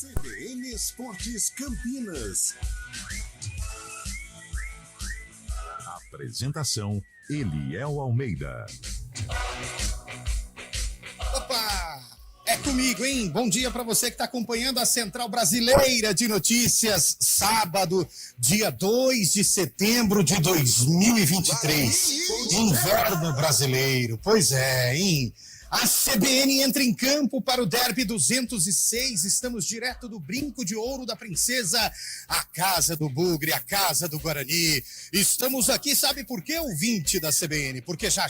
CBN Esportes Campinas. Apresentação: Eliel Almeida. Opa! É comigo, hein? Bom dia para você que está acompanhando a Central Brasileira de Notícias, sábado, dia 2 de setembro de 2023. Inverno brasileiro, pois é, hein? A CBN entra em campo para o Derby 206. Estamos direto do Brinco de Ouro da Princesa, a casa do Bugre, a casa do Guarani. Estamos aqui, sabe por quê, ouvinte da CBN? Porque já,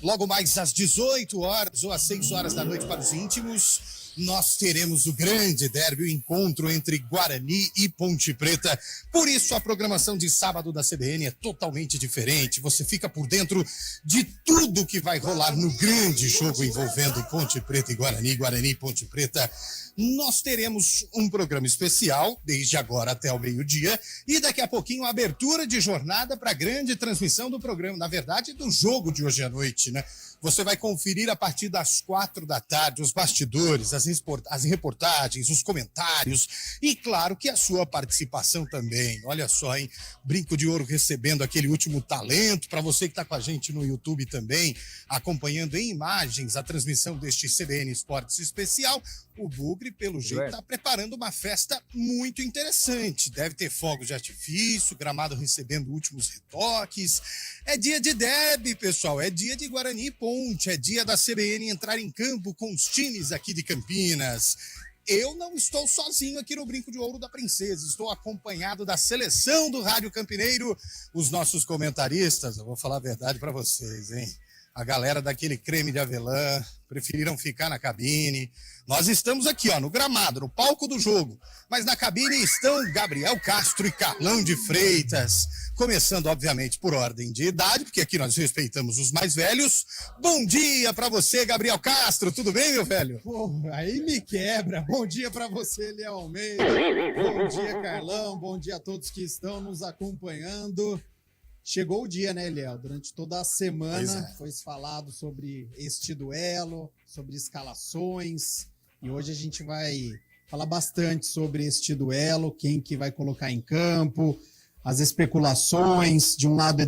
logo mais às 18 horas ou às 6 horas da noite para os íntimos, nós teremos o grande derby, o encontro entre Guarani e Ponte Preta. Por isso, a programação de sábado da CBN é totalmente diferente. Você fica por dentro de tudo que vai rolar no grande jogo envolvendo Ponte Preta e Guarani, Guarani e Ponte Preta. Nós teremos um programa especial, desde agora até o meio-dia, e daqui a pouquinho a abertura de jornada para a grande transmissão do programa, na verdade, do jogo de hoje à noite, né? Você vai conferir a partir das 4 da tarde os bastidores, as reportagens, os comentários e, claro, que a sua participação também. Olha só, hein? Brinco de Ouro recebendo aquele último talento. Para você que está com a gente no YouTube também, acompanhando em imagens a transmissão deste CBN Esportes especial, o Bugre, pelo jeito, está preparando uma festa muito interessante. Deve ter fogos de artifício, gramado recebendo últimos retoques. É dia de derby, pessoal. É dia de Guarani e Ponte. É dia da CBN entrar em campo com os times aqui de Campinas. Eu não estou sozinho aqui no Brinco de Ouro da Princesa. Estou acompanhado da seleção do Rádio Campineiro. Os nossos comentaristas, eu vou falar a verdade para vocês, hein? A galera daquele creme de avelã preferiram ficar na cabine. Nós estamos aqui, ó, no gramado, no palco do jogo. Mas na cabine estão Gabriel Castro e Carlão de Freitas. Começando, obviamente, por ordem de idade, porque aqui nós respeitamos os mais velhos. Bom dia para você, Gabriel Castro. Tudo bem, meu velho? Pô, aí me quebra. Bom dia para você, Eliel Almeida. Bom dia, Carlão. Bom dia a todos que estão nos acompanhando. Chegou o dia, né, Eliel? Durante toda a semana foi falado sobre este duelo, sobre escalações. E hoje a gente vai falar bastante sobre este duelo, quem que vai colocar em campo, as especulações. De um lado,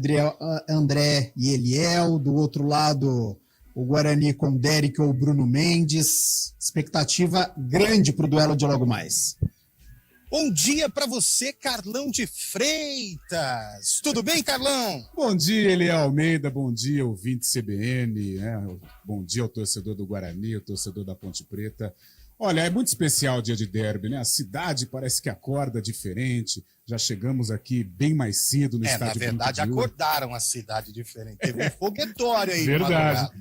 André e Eliel. Do outro lado, o Guarani com Derek ou Bruno Mendes. Expectativa grande para o duelo de logo mais. Bom dia para você, Carlão de Freitas. Tudo bem, Carlão? Bom dia, Eliel Almeida. Bom dia, ouvinte CBN. Né? Bom dia ao torcedor do Guarani, ao torcedor da Ponte Preta. Olha, é muito especial o dia de derby, né? A cidade parece que acorda diferente. Já chegamos aqui bem mais cedo no estádio. Na verdade, acordaram a cidade diferente. Teve um foguetório aí. Verdade.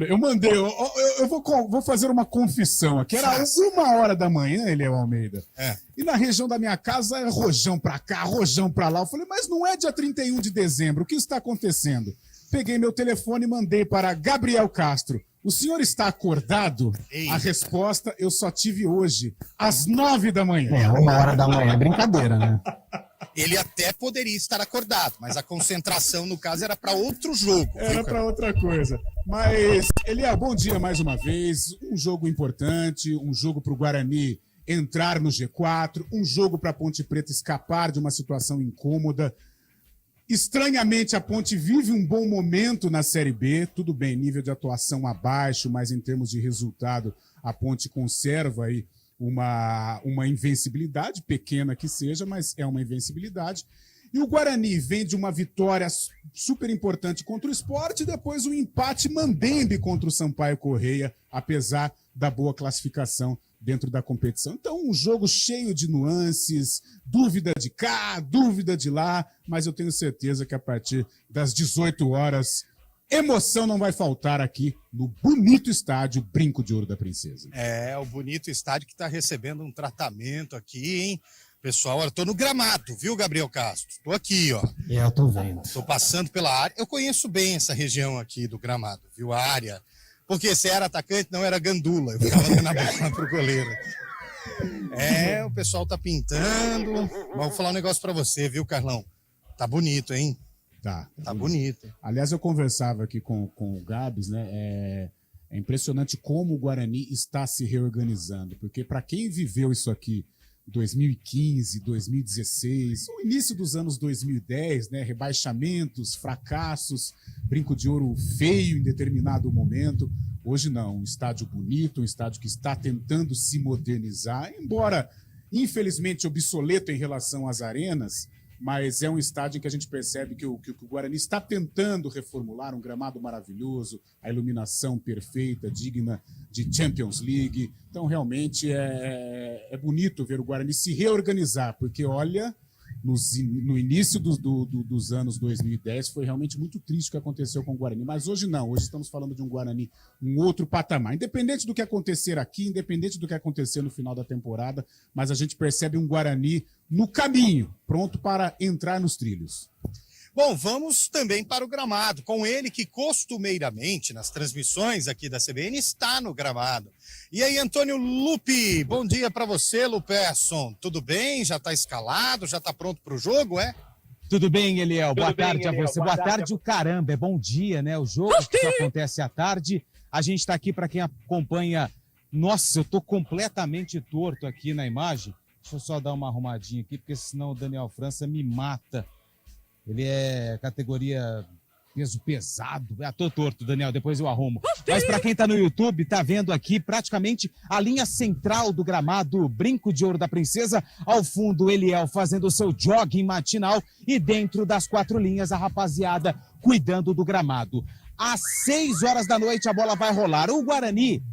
Eu mandei, eu vou fazer uma confissão aqui. Era 1h da manhã, Eliel Almeida. E na região da minha casa é rojão pra cá, rojão pra lá. Eu falei, mas não é dia 31 de dezembro, o que está acontecendo? Peguei meu telefone e mandei para Gabriel Castro. O senhor está acordado? Ei. A resposta eu só tive hoje, às 9 da manhã. 1h da manhã é brincadeira, né? Ele até poderia estar acordado, mas a concentração, no caso, era para outro jogo. Era para outra coisa. Mas, Eliel, bom dia mais uma vez. Um jogo importante, um jogo para o Guarani entrar no G4, um jogo para a Ponte Preta escapar de uma situação incômoda. Estranhamente, a Ponte vive um bom momento na Série B. Tudo bem, nível de atuação abaixo, mas em termos de resultado, a Ponte conserva aí uma invencibilidade, pequena que seja, mas é uma invencibilidade. E o Guarani vem de uma vitória super importante contra o Sport e depois um empate mambembe contra o Sampaio Corrêa, apesar da boa classificação dentro da competição. Então, um jogo cheio de nuances, dúvida de cá, dúvida de lá, mas eu tenho certeza que a partir das 18 horas, emoção não vai faltar aqui no bonito estádio Brinco de Ouro da Princesa. É, o bonito estádio que está recebendo um tratamento aqui, hein? Pessoal, eu tô no gramado, viu, Gabriel Castro? Tô aqui, ó. Eu tô vendo. Tô passando pela área. Eu conheço bem essa região aqui do gramado, viu? A área. Porque se era atacante, não era gandula. Eu ficava dando a bola pro goleiro. O pessoal tá pintando. Mas vou falar um negócio pra você, viu, Carlão? Tá bonito, hein? Tá bonito. Aliás, eu conversava aqui com o Gabs, né? É impressionante como o Guarani está se reorganizando, porque para quem viveu isso aqui 2015, 2016, o início dos anos 2010, né, rebaixamentos, fracassos, brinco de ouro feio em determinado momento. Hoje não, um estádio bonito, um estádio que está tentando se modernizar, embora infelizmente obsoleto em relação às arenas, mas é um estádio em que a gente percebe que o Guarani está tentando reformular um gramado maravilhoso, a iluminação perfeita, digna de Champions League. Então, realmente, é bonito ver o Guarani se reorganizar, porque, olha, no início dos anos 2010 foi realmente muito triste o que aconteceu com o Guarani, mas hoje não, hoje estamos falando de um Guarani, um outro patamar, independente do que acontecer aqui, independente do que acontecer no final da temporada, mas a gente percebe um Guarani no caminho, pronto para entrar nos trilhos. Bom, vamos também para o gramado, com ele que costumeiramente nas transmissões aqui da CBN está no gramado. E aí, Antônio Lupi, bom dia para você, Luperson. Tudo bem? Já está escalado? Já está pronto para o jogo, é? Tudo bem, Eliel? Boa tarde a você. Boa tarde, o caramba, é bom dia, né? O jogo que só acontece à tarde. A gente está aqui para quem acompanha. Nossa, eu tô completamente torto aqui na imagem. Deixa eu só dar uma arrumadinha aqui, porque senão o Daniel França me mata. Ele é categoria peso pesado. Tô torto, Daniel, depois eu arrumo. Mas para quem tá no YouTube, tá vendo aqui praticamente a linha central do gramado, Brinco de Ouro da Princesa. Ao fundo, Eliel fazendo o seu jogging matinal. E dentro das 4 linhas, a rapaziada cuidando do gramado. Às 6 horas da noite, a bola vai rolar. O Guarani,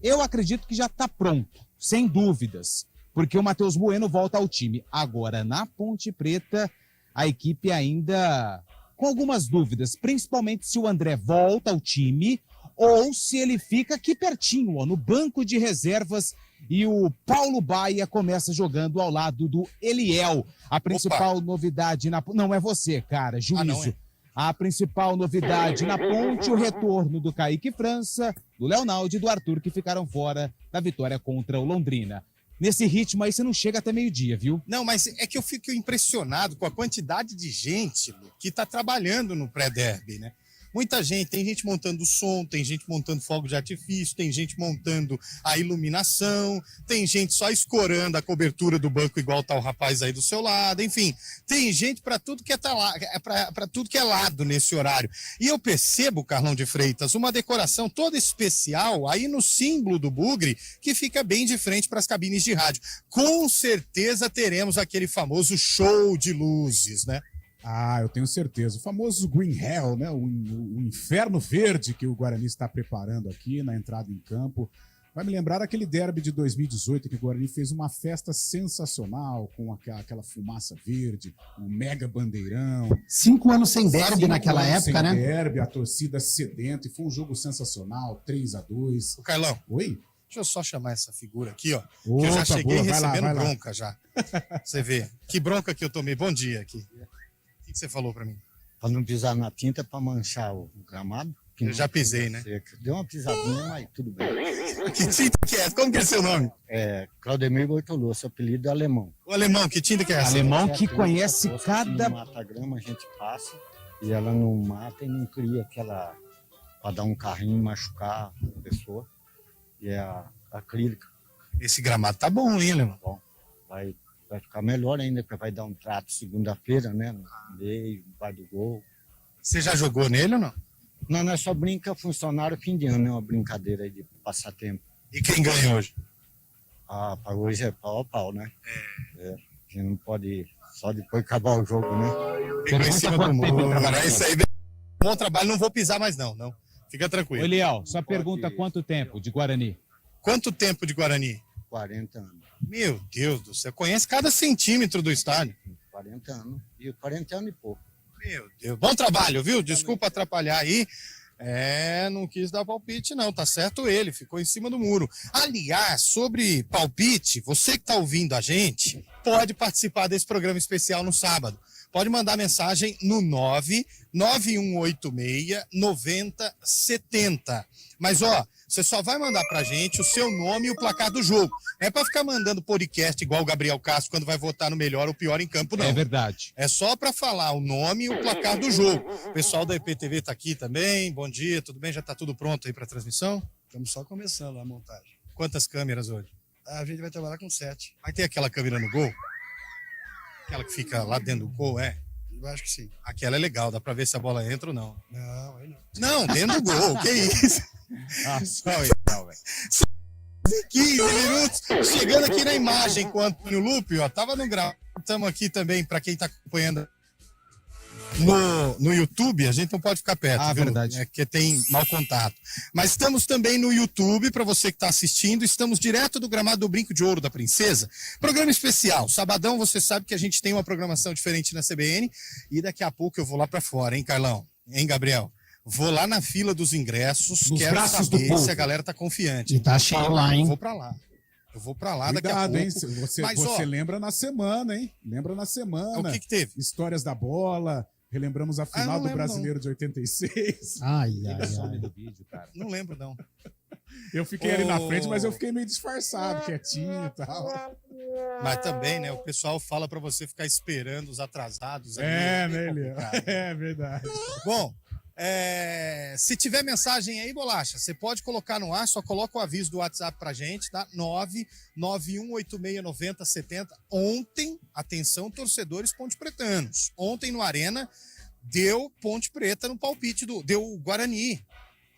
eu acredito que já tá pronto, sem dúvidas. Porque o Matheus Bueno volta ao time. Agora, na Ponte Preta, a equipe ainda com algumas dúvidas, principalmente se o André volta ao time ou se ele fica aqui pertinho, ó, no banco de reservas, e o Paulo Baia começa jogando ao lado do Eliel. A principal novidade Não é você, cara, juízo. Não é? A principal novidade na Ponte, o retorno do Kaique França, do Leonaldo e do Arthur, que ficaram fora da vitória contra o Londrina. Nesse ritmo aí, você não chega até meio-dia, viu? Não, mas é que eu fico impressionado com a quantidade de gente, Lu, que está trabalhando no pré-derby, né? Muita gente, tem gente montando som, tem gente montando fogo de artifício, tem gente montando a iluminação, tem gente só escorando a cobertura do banco igual tá o rapaz aí do seu lado, enfim, tem gente para tudo que para tudo que é lado nesse horário. E eu percebo, Carlão de Freitas, uma decoração toda especial aí no símbolo do Bugre, que fica bem de frente para as cabines de rádio. Com certeza teremos aquele famoso show de luzes, né? Ah, eu tenho certeza. O famoso Green Hell, né? O inferno verde que o Guarani está preparando aqui na entrada em campo. Vai me lembrar aquele derby de 2018 que o Guarani fez uma festa sensacional com aquela fumaça verde, um mega bandeirão. 5 anos sem derby naquela época, né? Derby, a torcida sedenta, e foi um jogo sensacional, 3-2. O Carlão. Oi? Deixa eu só chamar essa figura aqui, ó. Opa, que eu já cheguei boa, recebendo vai lá. bronca já. Você vê. Que bronca que eu tomei. Bom dia aqui. O que você falou pra mim? Para não pisar na tinta, para manchar o gramado. Eu já pisei, né? Deu uma pisadinha, mas tudo bem. Que tinta que é? Como que é seu nome? É Claudemir Bortolô, seu apelido é alemão. O alemão, que tinta que é essa? Alemão que Tem conhece essa gosta cada... que não mata a grama, a gente passa e ela não mata e não cria aquela... para dar um carrinho e machucar a pessoa. E é a acrílica. Esse gramado tá bom, hein, alemão? Bom, vai ficar melhor ainda, porque vai dar um trato segunda-feira, né? No meio, vai do gol. Você já jogou nele ou não? Não, nós só brinca funcionário fim de ano, é uma brincadeira aí de passatempo. E quem ganha hoje? Ah, para hoje é pau a pau, né? É. A gente não pode ir só depois acabar o jogo, né? Ficou em cima do muro. É isso aí. Bom trabalho, não vou pisar mais não. Fica tranquilo. Ô, Eliel, só pergunta quanto tempo de Guarani? Quanto tempo de Guarani? 40 anos. Meu Deus do céu, conhece cada centímetro do estádio. 40 anos. E 40 anos e pouco. Meu Deus, bom trabalho, viu? Desculpa atrapalhar aí. Não quis dar palpite não, tá certo ele, ficou em cima do muro. Aliás, sobre palpite, você que tá ouvindo a gente, pode participar desse programa especial no sábado. Pode mandar mensagem no 99186-9070. Mas, ó, você só vai mandar pra gente o seu nome e o placar do jogo. Não é pra ficar mandando podcast igual o Gabriel Castro quando vai votar no melhor ou pior em campo, não. É verdade. É só pra falar o nome e o placar do jogo. O pessoal da IPTV tá aqui também. Bom dia, tudo bem? Já tá tudo pronto aí pra transmissão? Estamos só começando a montagem. Quantas câmeras hoje? A gente vai trabalhar com 7. Vai ter aquela câmera no gol? Aquela que fica lá dentro do gol, é? Eu acho que sim. Aquela é legal, dá pra ver se a bola entra ou não. Não, aí não. Não, dentro do gol, que isso? Ah, só então, velho. 15 minutos, chegando aqui na imagem com o Antônio Lupe, ó, tava no grau. Estamos aqui também, para quem tá acompanhando no YouTube, a gente não pode ficar perto, viu? Verdade. É que tem mau contato. Mas estamos também no YouTube, para você que está assistindo, estamos direto do gramado do Brinco de Ouro da Princesa. Programa especial, sabadão, você sabe que a gente tem uma programação diferente na CBN e daqui a pouco eu vou lá para fora, hein, Carlão? Hein, Gabriel? Vou lá na fila dos ingressos, Nos quero braços do saber povo. se a galera tá confiante. E tá cheio lá, hein? Eu vou para lá. Eu vou para lá daqui a Cuidado, pouco. hein? Você Mas, ó, lembra na semana, hein? Lembra na semana. o que teve? Histórias da bola. Relembramos a final não do lembro, Brasileiro de 86. Ai, Ele ai, some ai. do vídeo, cara. Não lembro, não. Eu fiquei ali na frente, mas eu fiquei meio disfarçado, quietinho e tal. Mas também, né? O pessoal fala pra você ficar esperando os atrasados. Ali, É, bem né, Eliel? complicado. É verdade. Bom, se tiver mensagem aí, Bolacha, você pode colocar no ar, só coloca o aviso do WhatsApp pra gente, tá? 991869070. Ontem, atenção, torcedores ponte-pretanos. Ontem no Arena, deu Ponte Preta no palpite deu Guarani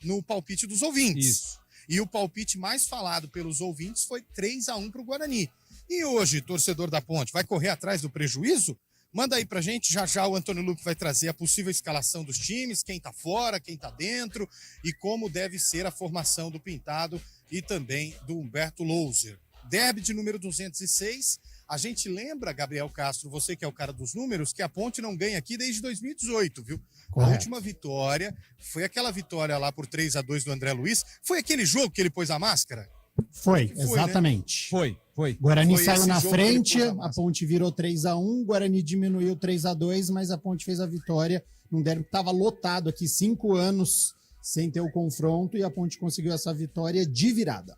no palpite dos ouvintes. Isso. E o palpite mais falado pelos ouvintes foi 3-1 pro Guarani. E hoje, torcedor da Ponte, vai correr atrás do prejuízo? Manda aí pra gente, já já o Antônio Lupe vai trazer a possível escalação dos times, quem tá fora, quem tá dentro e como deve ser a formação do Pintado e também do Humberto Louser. Derby de número 206, a gente lembra, Gabriel Castro, você que é o cara dos números, que a Ponte não ganha aqui desde 2018, viu? Correto. A última vitória foi aquela vitória lá por 3-2 do André Luiz. Foi aquele jogo que ele pôs a máscara? Foi, Foi, exatamente. Foi. Guarani Foi saiu esse na jogo que ele frente, pôs a a máscara. Ponte virou 3-1, Guarani diminuiu 3-2, mas a Ponte fez a vitória num derby que estava lotado aqui, 5 anos sem ter o confronto, e a Ponte conseguiu essa vitória de virada.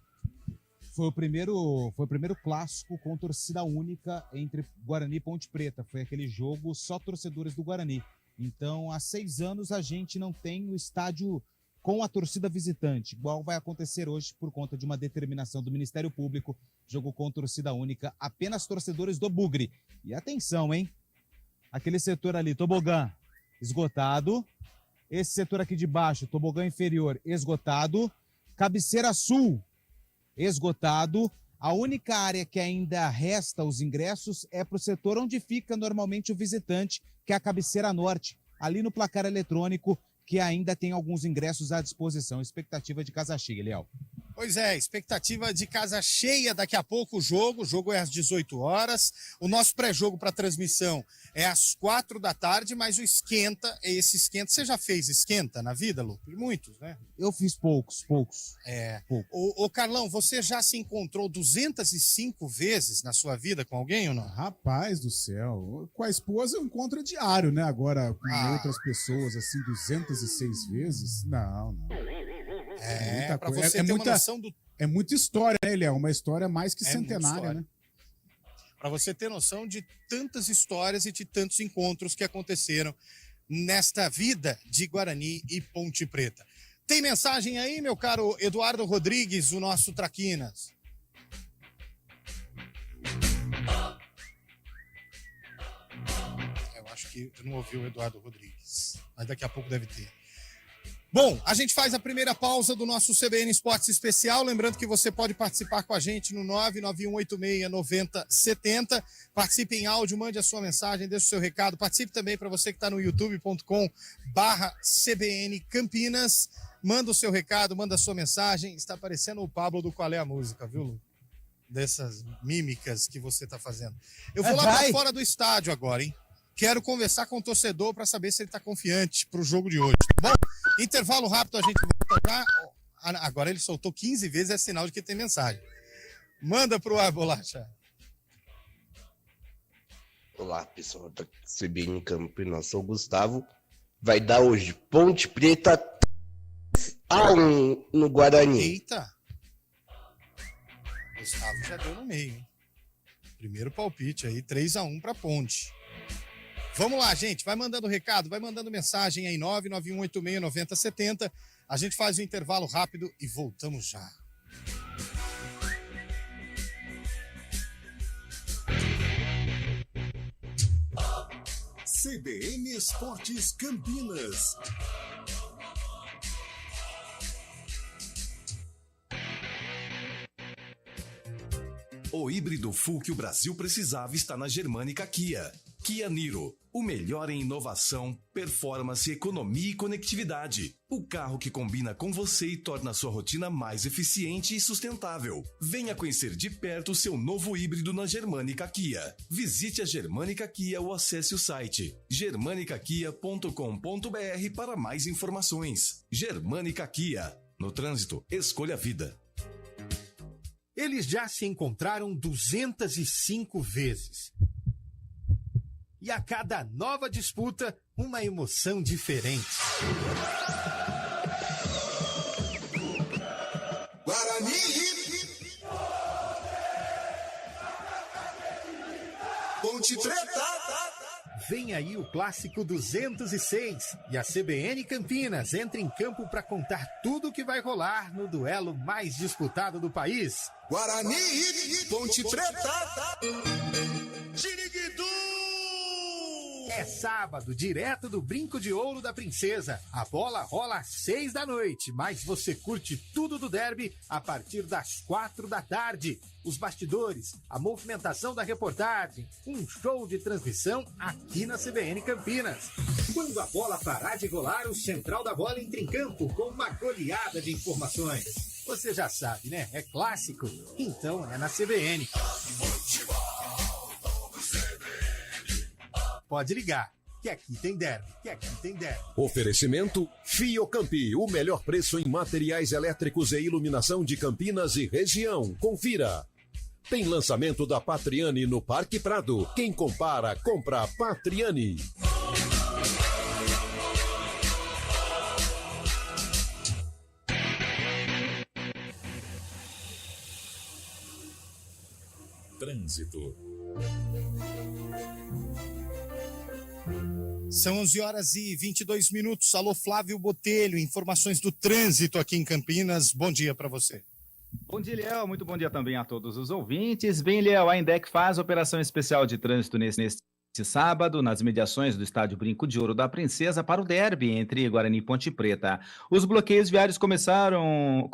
Foi o primeiro clássico com torcida única entre Guarani e Ponte Preta. Foi aquele jogo só torcedores do Guarani. Então, há 6 anos a gente não tem o estádio com a torcida visitante, igual vai acontecer hoje por conta de uma determinação do Ministério Público, jogo com torcida única, apenas torcedores do Bugre. E atenção, hein? Aquele setor ali, tobogã, esgotado. Esse setor aqui de baixo, tobogã inferior, esgotado. Cabeceira sul, esgotado. A única área que ainda resta os ingressos é para o setor onde fica normalmente o visitante, que é a cabeceira norte, ali no placar eletrônico, que ainda tem alguns ingressos à disposição. Expectativa de casa cheia, Léo. Pois é, expectativa de casa cheia daqui a pouco o jogo é às 18 horas. O nosso pré-jogo para transmissão é às 4 da tarde, mas o esquenta, você já fez esquenta na vida, Lu? Muitos, né? Eu fiz poucos. Pouco. Ô Carlão, você já se encontrou 205 vezes na sua vida com alguém ou não? Rapaz do céu. Com a esposa eu encontro diário, né? Agora, com outras pessoas, assim, 206 vezes? Não. muita pra coisa. você ter uma noção do... É muita história, né, Eliel? Uma história mais que É muita centenária, história. né? Para você ter noção de tantas histórias e de tantos encontros que aconteceram nesta vida de Guarani e Ponte Preta. Tem mensagem aí, meu caro Eduardo Rodrigues, o nosso Traquinas? Eu acho que eu não ouvi o Eduardo Rodrigues, mas daqui a pouco deve ter. Bom, a gente faz a primeira pausa do nosso CBN Esportes Especial. Lembrando que você pode participar com a gente no 991869070. Participe em áudio, mande a sua mensagem, deixe o seu recado. Participe também para você que está no youtube.com/CBN Campinas. Manda o seu recado, manda a sua mensagem. Está parecendo o Pablo do Qual é a Música, viu, Lu? Dessas mímicas que você está fazendo. Eu vou lá para fora do estádio agora, hein? Quero conversar com o torcedor para saber se ele está confiante para o jogo de hoje, tá bom? Intervalo rápido, a gente volta já. Agora ele soltou 15 vezes, é sinal de que tem mensagem. Manda pro ar, Bolacha. Olá, pessoal da CBN Campinas, sou o Gustavo. Vai dar hoje Ponte Preta 3-1 no Guarani. Eita! Gustavo já deu no meio, hein? Primeiro palpite aí, 3-1 para Ponte. Vamos lá, gente. Vai mandando recado, vai mandando mensagem aí, 991869070. A gente faz um intervalo rápido e voltamos já. CBN Esportes Campinas. O híbrido full que o Brasil precisava está na Germânica Kia. Kia Niro, o melhor em inovação, performance, economia e conectividade. O carro que combina com você e torna a sua rotina mais eficiente e sustentável. Venha conhecer de perto o seu novo híbrido na Germânica Kia. Visite a Germânica Kia ou acesse o site germanicakia.com.br para mais informações. Germânica Kia. No trânsito, escolha a vida. Eles já se encontraram 205 vezes. E a cada nova disputa, uma emoção diferente. Guarani! Ponte Preta! Vem aí o clássico 206 e a CBN Campinas entra em campo para contar tudo o que vai rolar no duelo mais disputado do país. Guarani! Ponte Preta! É sábado, direto do Brinco de Ouro da Princesa. A bola rola às 6 da noite, mas você curte tudo do derby a partir das 4 da tarde. Os bastidores, a movimentação da reportagem, um show de transmissão aqui na CBN Campinas. Quando a bola parar de rolar, o Central da Bola entra em campo com uma goleada de informações. Você já sabe, né? É clássico, então é na CBN. Pode ligar, que aqui tem derby, Oferecimento Fiocampi, o melhor preço em materiais elétricos e iluminação de Campinas e região. Confira. Tem lançamento da Patriani no Parque Prado. Quem compara, compra Patriani. Trânsito. São 11h22. Alô, Flávio Botelho, informações do trânsito aqui em Campinas. Bom dia para você. Bom dia, Liel. Muito bom dia também a todos os ouvintes. Bem, Liel, a INDEC faz operação especial de trânsito neste sábado, nas mediações do estádio Brinco de Ouro da Princesa para o derby entre Guarani e Ponte Preta. Os bloqueios viários começarão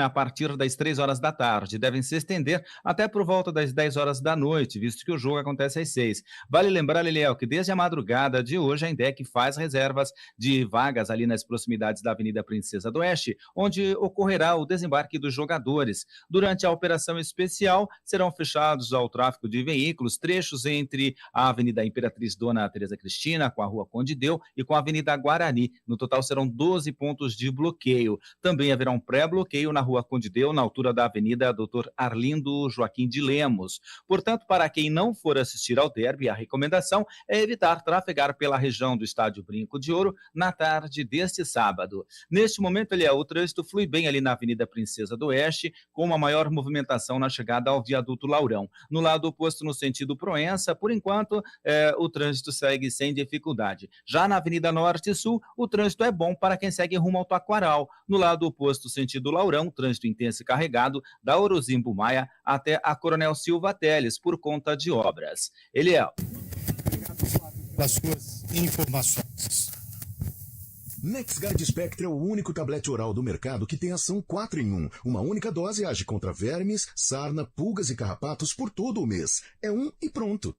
a partir das 3 horas da tarde, devem se estender até por volta das 10 horas da noite, visto que o jogo acontece às 6. Vale lembrar, Liliel, que desde a madrugada de hoje a INDEC faz reservas de vagas ali nas proximidades da Avenida Princesa do Oeste, onde ocorrerá o desembarque dos jogadores. Durante a operação especial, serão fechados ao tráfego de veículos trechos entre a Avenida Imperatriz Dona Tereza Cristina, com a Rua Conde Deu e com a Avenida Guarani. No total serão 12 pontos de bloqueio. Também haverá um pré-bloqueio na Rua Conde Deu, na altura da Avenida Dr. Arlindo Joaquim de Lemos. Portanto, para quem não for assistir ao derby, a recomendação é evitar trafegar pela região do estádio Brinco de Ouro na tarde deste sábado. Neste momento, o trânsito flui bem ali na Avenida Princesa do Oeste, com uma maior movimentação na chegada ao viaduto Laurão. No lado oposto, no sentido Proença, por enquanto, o trânsito segue sem dificuldade. Já na Avenida Norte e Sul, o trânsito é bom para quem segue rumo ao Taquaral. No lado oposto, sentido Laurão, trânsito intenso e carregado da Orozimbo Maia até a Coronel Silva Teles, por conta de obras. Eliel. Das suas informações. NexGard Spectra é o único tablete oral do mercado que tem ação 4 em 1. Uma única dose age contra vermes, sarna, pulgas e carrapatos por todo o mês. É um e pronto.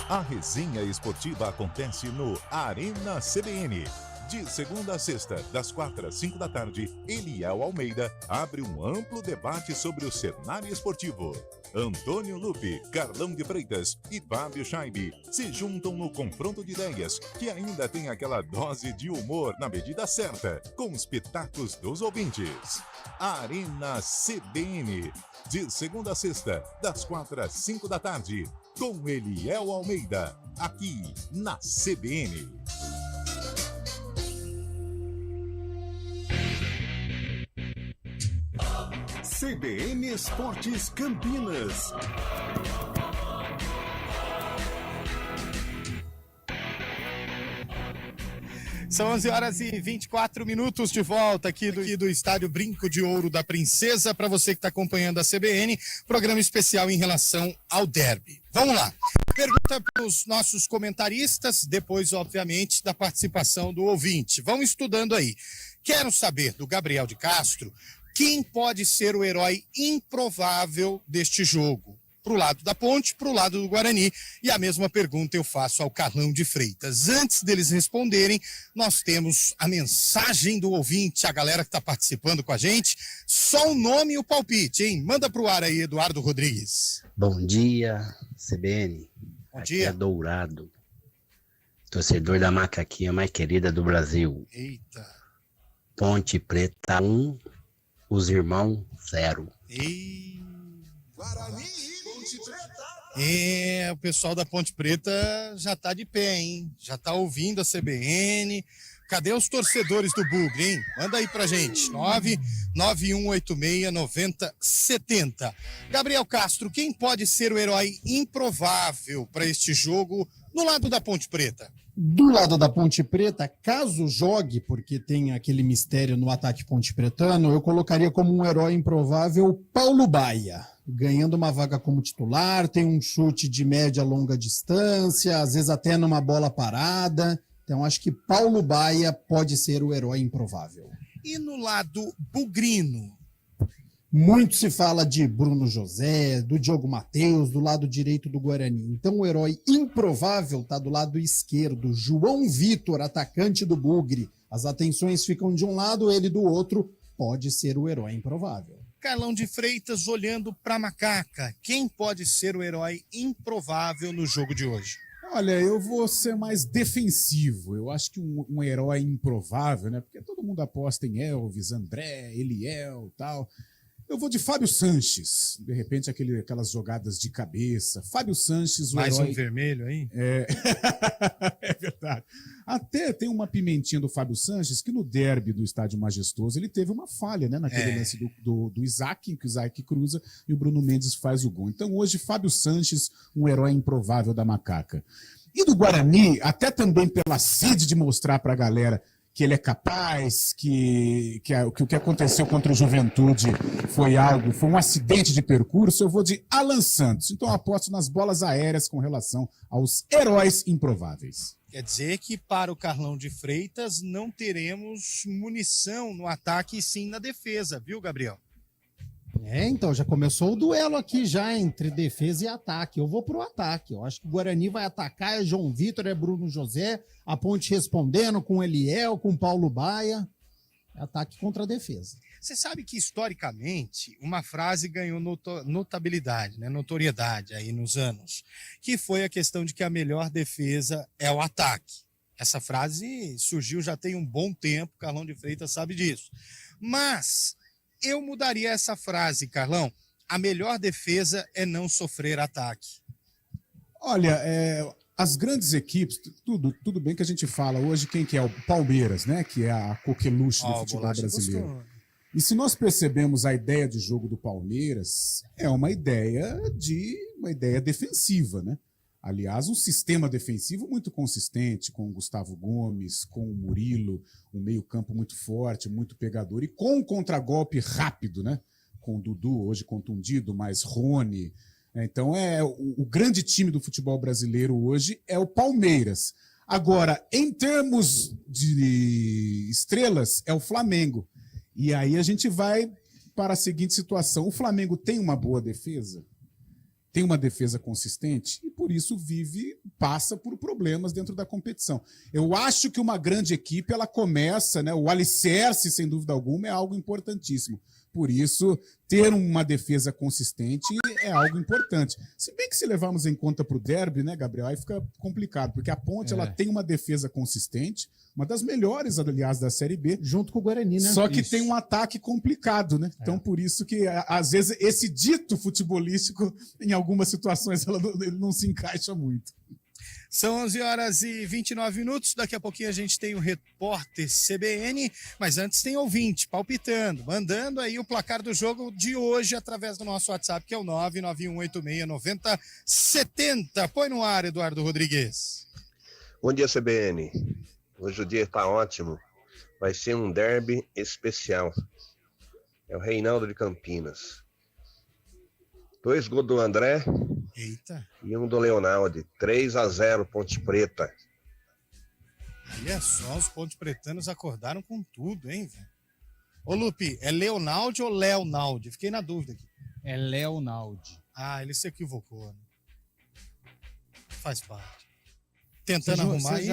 A resenha esportiva acontece no Arena CBN. De segunda a sexta, das 4 às 5 da tarde, Eliel Almeida abre um amplo debate sobre o cenário esportivo. Antônio Lupe, Carlão de Freitas e Fábio Scheibe se juntam no confronto de ideias, que ainda tem aquela dose de humor na medida certa, com os pitacos dos ouvintes. Arena CBN, de segunda a sexta, das 4 às 5 da tarde, com Eliel Almeida, aqui na CBN. CBN Esportes Campinas. São 11h24 de volta aqui do Estádio Brinco de Ouro da Princesa, para você que está acompanhando a CBN, programa especial em relação ao derby. Vamos lá. Pergunta para os nossos comentaristas, depois, obviamente, da participação do ouvinte. Vão estudando aí. Quero saber do Gabriel de Castro quem pode ser o herói improvável deste jogo. Para o lado da Ponte, para o lado do Guarani. E a mesma pergunta eu faço ao Carlão de Freitas. Antes deles responderem, nós temos a mensagem do ouvinte, a galera que está participando com a gente. Só o nome e o palpite, hein? Manda para o ar aí, Eduardo Rodrigues. Bom dia, CBN. Bom Aqui dia. é Dourado, torcedor da macaquinha mais querida do Brasil. Eita. Ponte Preta 1, os irmãos 0. Guarani, Ponte Preta. O pessoal da Ponte Preta já tá de pé, hein? Já tá ouvindo a CBN. Cadê os torcedores do Bugre, hein? Manda aí pra gente. 991869070. Gabriel Castro, quem pode ser o herói improvável para este jogo no lado da Ponte Preta? Do lado da Ponte Preta, caso jogue, porque tem aquele mistério no ataque ponte-pretano, eu colocaria como um herói improvável Paulo Baia, ganhando uma vaga como titular, tem um chute de média a longa distância, às vezes até numa bola parada. Então acho que Paulo Baia pode ser o herói improvável. E no lado bugrino? Muito se fala de Bruno José, do Diogo Matheus, do lado direito do Guarani. Então o herói improvável está do lado esquerdo, João Vitor, atacante do Bugre. As atenções ficam de um lado, ele do outro. Pode ser o herói improvável. Carlão de Freitas olhando para Macaca. Quem pode ser o herói improvável no jogo de hoje? Olha, eu vou ser mais defensivo. Eu acho que um herói improvável, né? Porque todo mundo aposta em Elvis, André, Eliel e tal. Eu vou de Fábio Sanches. De repente, aquelas jogadas de cabeça. Fábio Sanches, o Mais herói... um vermelho aí? É verdade. Até tem uma pimentinha do Fábio Sanches, que no derby do Estádio Majestoso, ele teve uma falha, né? Naquele lance do Isaac, em que o Isaac cruza e o Bruno Mendes faz o gol. Então, hoje, Fábio Sanches, um herói improvável da Macaca. E do Guarani, até também pela sede de mostrar para a galera que ele é capaz, que o que aconteceu contra o Juventude foi um acidente de percurso, eu vou de Alan Santos. Então eu aposto nas bolas aéreas com relação aos heróis improváveis. Quer dizer que para o Carlão de Freitas não teremos munição no ataque e sim na defesa, viu, Gabriel? Então, já começou o duelo aqui já entre defesa e ataque. Eu vou pro ataque. Eu acho que o Guarani vai atacar, é João Vitor, é Bruno José, a Ponte respondendo com Eliel, com Paulo Baia. Ataque contra a defesa. Você sabe que, historicamente, uma frase ganhou notabilidade, né, notoriedade aí nos anos, que foi a questão de que a melhor defesa é o ataque. Essa frase surgiu já tem um bom tempo, Carlão de Freitas sabe disso. Mas eu mudaria essa frase, Carlão. A melhor defesa é não sofrer ataque. Olha, as grandes equipes, tudo bem que a gente fala hoje quem que é o Palmeiras, né? Que é a coqueluche do futebol brasileiro. Gostou. E se nós percebemos a ideia de jogo do Palmeiras, é uma ideia defensiva, né? Aliás, um sistema defensivo muito consistente, com o Gustavo Gomes, com o Murilo, um meio-campo muito forte, muito pegador, e com um contragolpe rápido, né? Com o Dudu, hoje contundido, mais Rony. Então, o grande time do futebol brasileiro hoje é o Palmeiras. Agora, em termos de estrelas, é o Flamengo. E aí a gente vai para a seguinte situação. O Flamengo tem uma boa defesa? Tem uma defesa consistente e, por isso, passa por problemas dentro da competição. Eu acho que uma grande equipe, ela começa, né? O alicerce, sem dúvida alguma, é algo importantíssimo. Por isso, ter uma defesa consistente é algo importante. Se bem que se levarmos em conta para o derby, né, Gabriel, aí fica complicado, porque a Ponte ela tem uma defesa consistente, uma das melhores, aliás, da Série B. Junto com o Guarani, né? Só que tem um ataque complicado, né? Então, por isso que, às vezes, esse dito futebolístico, em algumas situações, ele não se encaixa muito. São 11h29. Daqui a pouquinho a gente tem o repórter CBN, mas antes tem ouvinte palpitando, mandando aí o placar do jogo de hoje através do nosso WhatsApp, que é o 991869070. Põe no ar, Eduardo Rodrigues. Bom dia, CBN. Hoje o dia tá ótimo. Vai ser um derby especial. É o Reinaldo de Campinas. 2 gols do André. Eita. E um do Leonaldo. 3-0 Ponte Preta. Olha só, os pontos pretanos acordaram com tudo, hein, velho? Ô, Lupe, é Leonaldi ou Leonaldi? Fiquei na dúvida aqui. É Leonaldi. Ah, ele se equivocou, né? Faz parte. Tentando arrumar aí.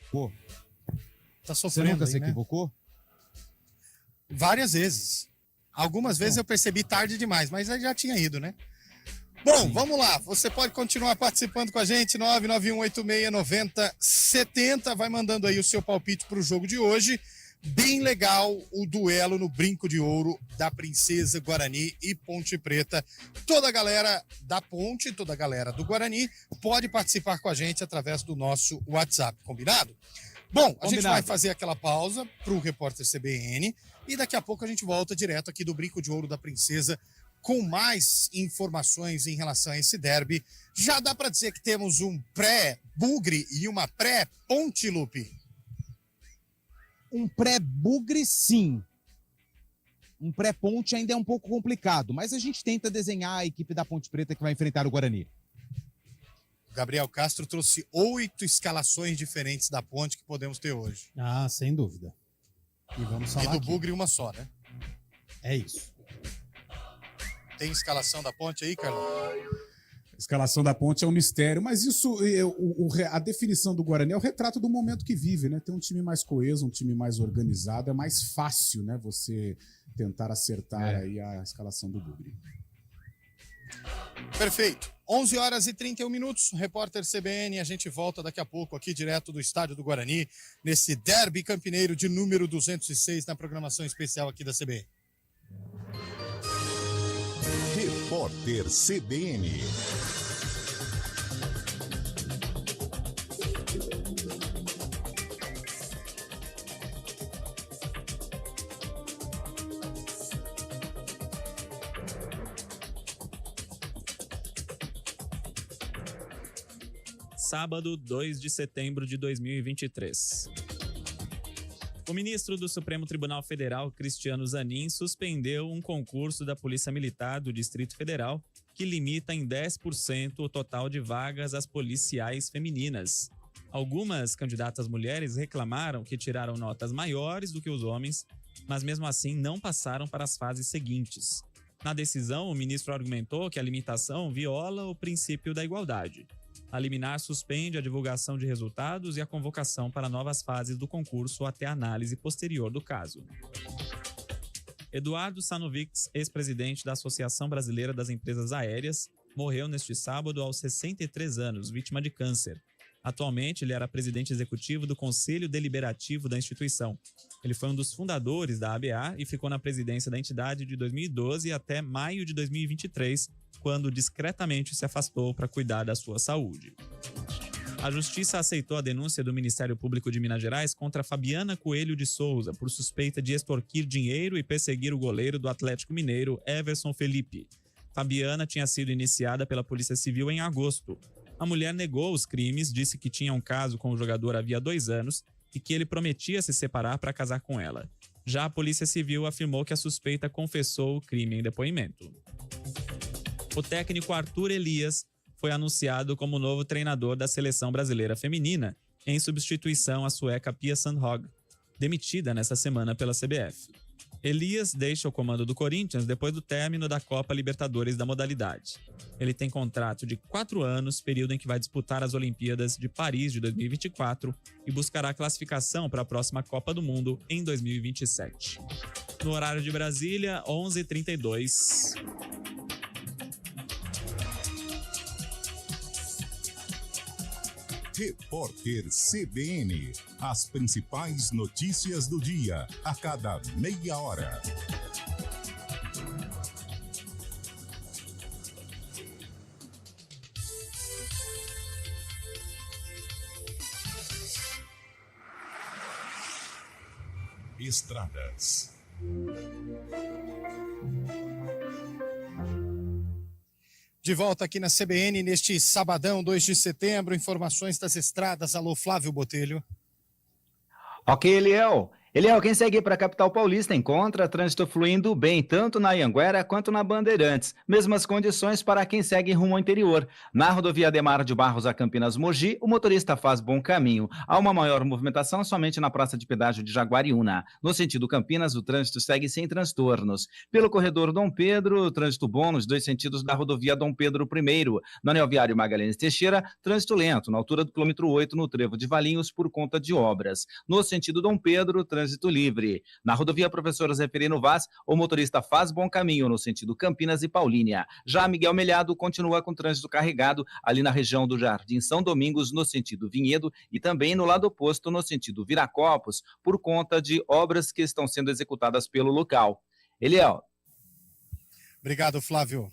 Pô, tá você sofrendo nunca aí, se né? equivocou? Várias vezes. Algumas vezes eu percebi tarde demais, mas aí já tinha ido, né? Bom, vamos lá. Você pode continuar participando com a gente, 991869070. Vai mandando aí o seu palpite para o jogo de hoje. Bem legal o duelo no Brinco de Ouro da Princesa, Guarani e Ponte Preta. Toda a galera da Ponte, toda a galera do Guarani pode participar com a gente através do nosso WhatsApp, combinado? Bom, a gente vai fazer aquela pausa para o repórter CBN e daqui a pouco a gente volta direto aqui do Brinco de Ouro da Princesa com mais informações em relação a esse derby. Já dá para dizer que temos um pré-Bugre e uma pré-Ponte, Lupe? Um pré-Bugre, sim. Um pré-Ponte ainda é um pouco complicado, mas a gente tenta desenhar a equipe da Ponte Preta que vai enfrentar o Guarani. Gabriel Castro trouxe 8 escalações diferentes da Ponte que podemos ter hoje. Ah, sem dúvida. E vamos falar E do aqui. Bugre uma só, né? É isso. Tem escalação da Ponte aí, Carlão? A escalação da Ponte é um mistério, mas isso, a definição do Guarani é o retrato do momento que vive, né? Tem um time mais coeso, um time mais organizado, é mais fácil, né? Você tentar acertar aí a escalação do Bugre. Perfeito. 11h31, repórter CBN, a gente volta daqui a pouco aqui direto do estádio do Guarani, nesse derby campineiro de número 206 na programação especial aqui da CBN. Repórter CBN. Sábado, 2 de setembro de 2023. O ministro do Supremo Tribunal Federal, Cristiano Zanin, suspendeu um concurso da Polícia Militar do Distrito Federal que limita em 10% o total de vagas às policiais femininas. Algumas candidatas mulheres reclamaram que tiraram notas maiores do que os homens, mas mesmo assim não passaram para as fases seguintes. Na decisão, o ministro argumentou que a limitação viola o princípio da igualdade. A liminar suspende a divulgação de resultados e a convocação para novas fases do concurso até a análise posterior do caso. Eduardo Sanovics, ex-presidente da Associação Brasileira das Empresas Aéreas, morreu neste sábado aos 63 anos, vítima de câncer. Atualmente, ele era presidente executivo do Conselho Deliberativo da instituição. Ele foi um dos fundadores da ABA e ficou na presidência da entidade de 2012 até maio de 2023, quando discretamente se afastou para cuidar da sua saúde. A Justiça aceitou a denúncia do Ministério Público de Minas Gerais contra Fabiana Coelho de Souza por suspeita de extorquir dinheiro e perseguir o goleiro do Atlético Mineiro, Everson Felipe. Fabiana tinha sido iniciada pela Polícia Civil em agosto. A mulher negou os crimes, disse que tinha um caso com o jogador havia 2 anos e que ele prometia se separar para casar com ela. Já a Polícia Civil afirmou que a suspeita confessou o crime em depoimento. O técnico Arthur Elias foi anunciado como novo treinador da Seleção Brasileira Feminina, em substituição à sueca Pia Sundhage, demitida nesta semana pela CBF. Elias deixa o comando do Corinthians depois do término da Copa Libertadores da modalidade. Ele tem contrato de 4 anos, período em que vai disputar as Olimpíadas de Paris de 2024 e buscará classificação para a próxima Copa do Mundo em 2027. No horário de Brasília, 11h32. Repórter CBN. As principais notícias do dia, a cada meia hora. Estradas. De volta aqui na CBN neste sabadão, 2 de setembro, informações das estradas. Alô, Flávio Botelho. Ok, Eliel. Eliel, quem segue para a capital paulista encontra trânsito fluindo bem, tanto na Anhanguera quanto na Bandeirantes. Mesmas condições para quem segue rumo ao interior. Na rodovia Ademar de Barros a Campinas Mogi, o motorista faz bom caminho. Há uma maior movimentação somente na praça de pedágio de Jaguariúna. No sentido Campinas, o trânsito segue sem transtornos. Pelo corredor Dom Pedro, trânsito bom nos 2 sentidos da rodovia Dom Pedro I. No anel viário Magalhães Teixeira, trânsito lento, na altura do quilômetro 8, no trevo de Valinhos, por conta de obras. No sentido Dom Pedro, trânsito livre. Na rodovia Professor Zeferino Vaz, o motorista faz bom caminho no sentido Campinas e Paulínia. Já Miguel Melhado continua com trânsito carregado ali na região do Jardim São Domingos, no sentido Vinhedo, e também no lado oposto, no sentido Viracopos, por conta de obras que estão sendo executadas pelo local. Eliel. Obrigado, Flávio.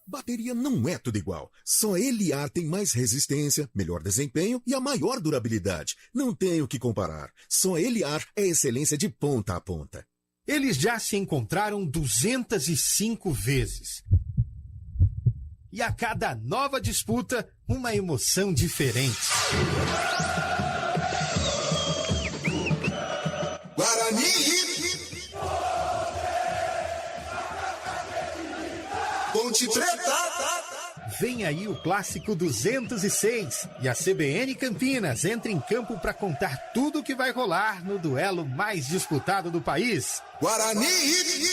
Bateria não é tudo igual. Só Eliar tem mais resistência, melhor desempenho e a maior durabilidade. Não tem o que comparar. Só Eliar é excelência de ponta a ponta. Eles já se encontraram 205 vezes. E a cada nova disputa, uma emoção diferente. Guarani! Ponte Preta! Vem aí o clássico 206 e a CBN Campinas entra em campo para contar tudo o que vai rolar no duelo mais disputado do país. Guarani!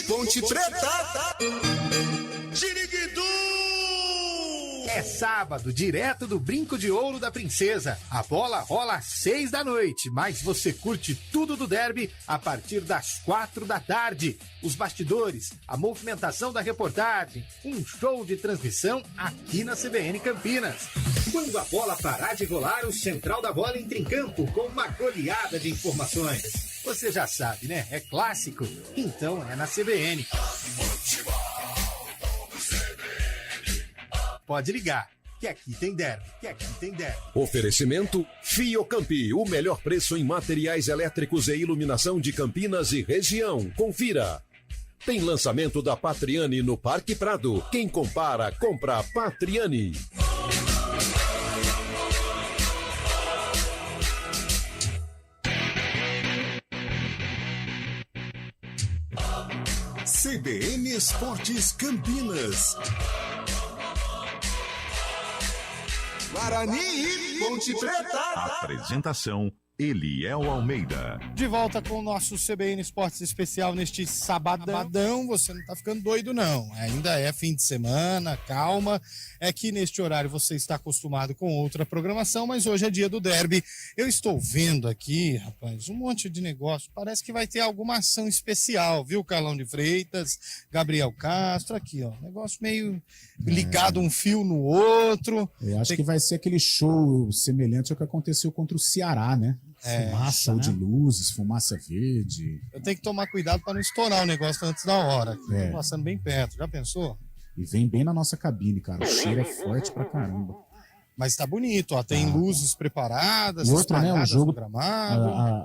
Ponte Preta! Xiriguidu! É sábado, direto do Brinco de Ouro da Princesa. A bola rola às 6 da noite, mas você curte tudo do derby a partir das 4 da tarde. Os bastidores, a movimentação da reportagem, um show de transmissão aqui na CBN Campinas. Quando a bola parar de rolar, o Central da Bola entra em campo com uma goleada de informações. Você já sabe, né? É clássico, então é na CBN. Pode ligar, que aqui tem derby, Oferecimento Fiocampi, o melhor preço em materiais elétricos e iluminação de Campinas e região. Confira. Tem lançamento da Patriani no Parque Prado. Quem compara, compra Patriani. CBN Esportes Campinas. Guarani, Ponte Preta. Apresentação Eliel Almeida. De volta com o nosso CBN Esportes Especial neste sabadão. Você não tá ficando doido, não. Ainda é fim de semana, calma. É que neste horário você está acostumado com outra programação, mas hoje é dia do derby. Eu estou vendo aqui, rapaz, um monte de negócio. Parece que vai ter alguma ação especial, viu, Carlão de Freitas, Gabriel Castro, aqui, ó. Negócio meio ligado um fio no outro. Eu acho que vai ser aquele show semelhante ao que aconteceu contra o Ceará, né? Fumaça, show, né? De luzes, fumaça verde. Eu tenho que tomar cuidado para não estourar o negócio antes da hora. Tô passando bem perto, já pensou? E vem bem na nossa cabine, cara. O cheiro é forte pra caramba. Mas tá bonito, ó. Tem luzes preparadas. E outra, né? O jogo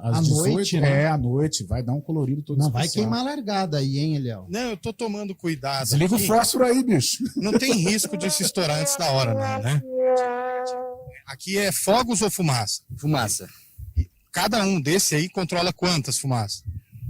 às 18, noite, né? À noite. Vai dar um colorido todo especial. Não vai queimar a largada aí, hein, Eliel? Não, eu tô tomando cuidado. Desliga o fósforo aí, bicho. Não tem risco de se estourar antes da hora, não, né? Aqui é fogos ou fumaça? Fumaça. Cada um desse aí controla quantas fumaças?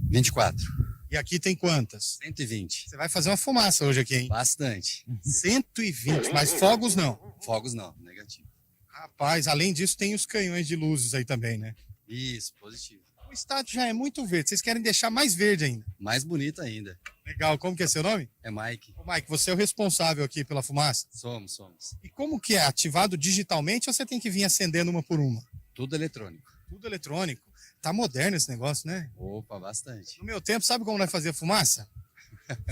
24. E aqui tem quantas? 120. Você vai fazer uma fumaça hoje aqui, hein? Bastante. 120, mas fogos não? Fogos não, negativo. Rapaz, além disso tem os canhões de luzes aí também, né? Isso, positivo. O estádio já é muito verde, vocês querem deixar mais verde ainda? Mais bonito ainda. Legal, como que é seu nome? É Mike. Ô, Mike, você é o responsável aqui pela fumaça? Somos. E como que é? Ativado digitalmente ou você tem que vir acendendo uma por uma? Tudo eletrônico. Tudo eletrônico. Tá moderno esse negócio, né? Opa, bastante. No meu tempo, sabe como nós fazia fumaça?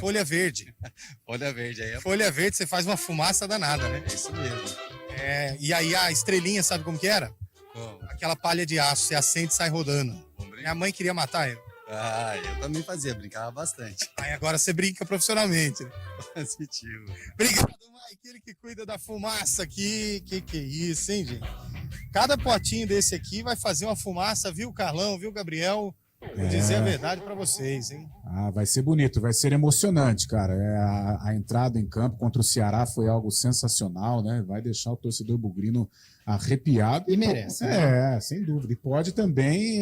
Folha verde. Folha verde aí. Folha verde, você faz uma fumaça danada, né? É isso mesmo. E aí a estrelinha, sabe como que era? Como? Aquela palha de aço, você acende e sai rodando. Minha mãe queria matar eu. Ah, eu também fazia, brincava bastante. Aí agora você brinca profissionalmente. Né? Positivo. Obrigado, Mike, ele que cuida da fumaça aqui. Que é isso, hein, gente? Cada potinho desse aqui vai fazer uma fumaça, viu, Carlão, viu, Gabriel? Vou dizer a verdade pra vocês, hein? Ah, vai ser bonito, vai ser emocionante, cara. A entrada em campo contra o Ceará foi algo sensacional, né? Vai deixar o torcedor bugrino arrepiado. E merece, né? Sem dúvida. E pode também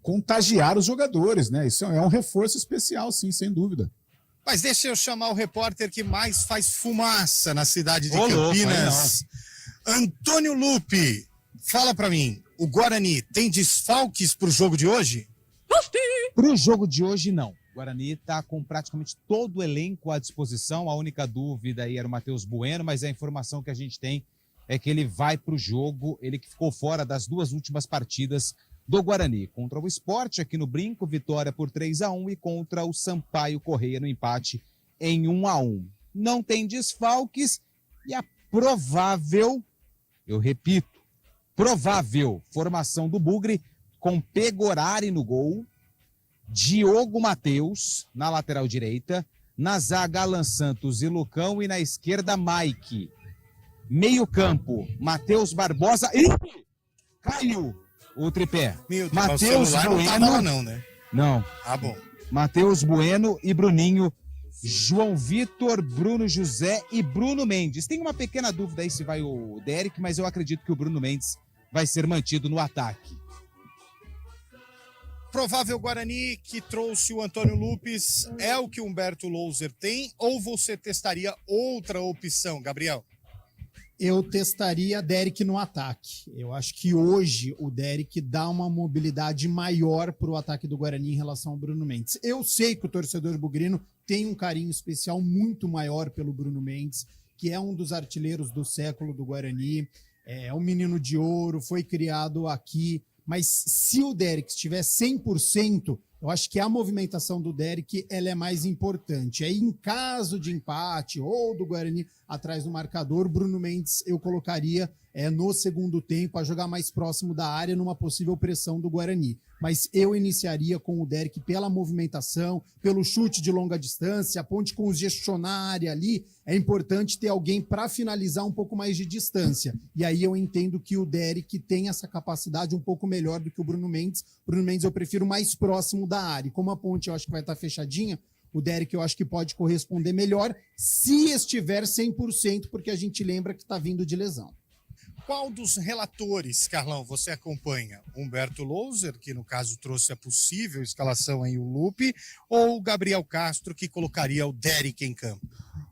contagiar os jogadores, né? Isso é um reforço especial, sim, sem dúvida. Mas deixa eu chamar o repórter que mais faz fumaça na cidade de Ô, louco, Campinas. Antônio Lupe, fala pra mim, o Guarani tem desfalques pro jogo de hoje? Para o jogo de hoje, não. O Guarani está com praticamente todo o elenco à disposição. A única dúvida aí era o Matheus Bueno, mas a informação que a gente tem é que ele vai para o jogo, ele que ficou fora das 2 últimas partidas do Guarani. Contra o Sport, aqui no Brinco, vitória por 3-1 e contra o Sampaio Correia no empate em 1-1. Não tem desfalques e a provável, eu repito, provável formação do Bugre com Pegorari no gol, Diogo Matheus na lateral direita, na zaga Alan Santos e Lucão e na esquerda Mike. Meio campo, Matheus Barbosa e caiu o tripé. Matheus Bueno, não tava lá não, né? Não. Ah, bom. Matheus Bueno e Bruninho, João Vitor, Bruno José e Bruno Mendes. Tem uma pequena dúvida aí se vai o Derek, mas eu acredito que o Bruno Mendes vai ser mantido no ataque. Provável Guarani que trouxe o Antônio Lupes é o que o Humberto Louser tem ou você testaria outra opção, Gabriel? Eu testaria Derek no ataque. Eu acho que hoje o Derek dá uma mobilidade maior para o ataque do Guarani em relação ao Bruno Mendes. Eu sei que o torcedor bugrino tem um carinho especial muito maior pelo Bruno Mendes, que é um dos artilheiros do século do Guarani, é um menino de ouro, foi criado aqui. Mas se o Derek estiver 100%, eu acho que a movimentação do Derek ela é mais importante. Aí, em caso de empate ou do Guarani atrás do marcador, Bruno Mendes eu colocaria no segundo tempo a jogar mais próximo da área numa possível pressão do Guarani. Mas eu iniciaria com o Derek pela movimentação, pelo chute de longa distância, a ponte congestionária ali. É importante ter alguém para finalizar um pouco mais de distância. E aí eu entendo que o Derek tem essa capacidade um pouco melhor do que o Bruno Mendes. O Bruno Mendes eu prefiro mais próximo da área. E como a ponte eu acho que vai estar fechadinha, o Derek eu acho que pode corresponder melhor se estiver 100%, porque a gente lembra que está vindo de lesão. Qual dos relatores, Carlão, você acompanha? Humberto Louser, que no caso trouxe a possível escalação em o Lupe, ou o Gabriel Castro, que colocaria o Derek em campo?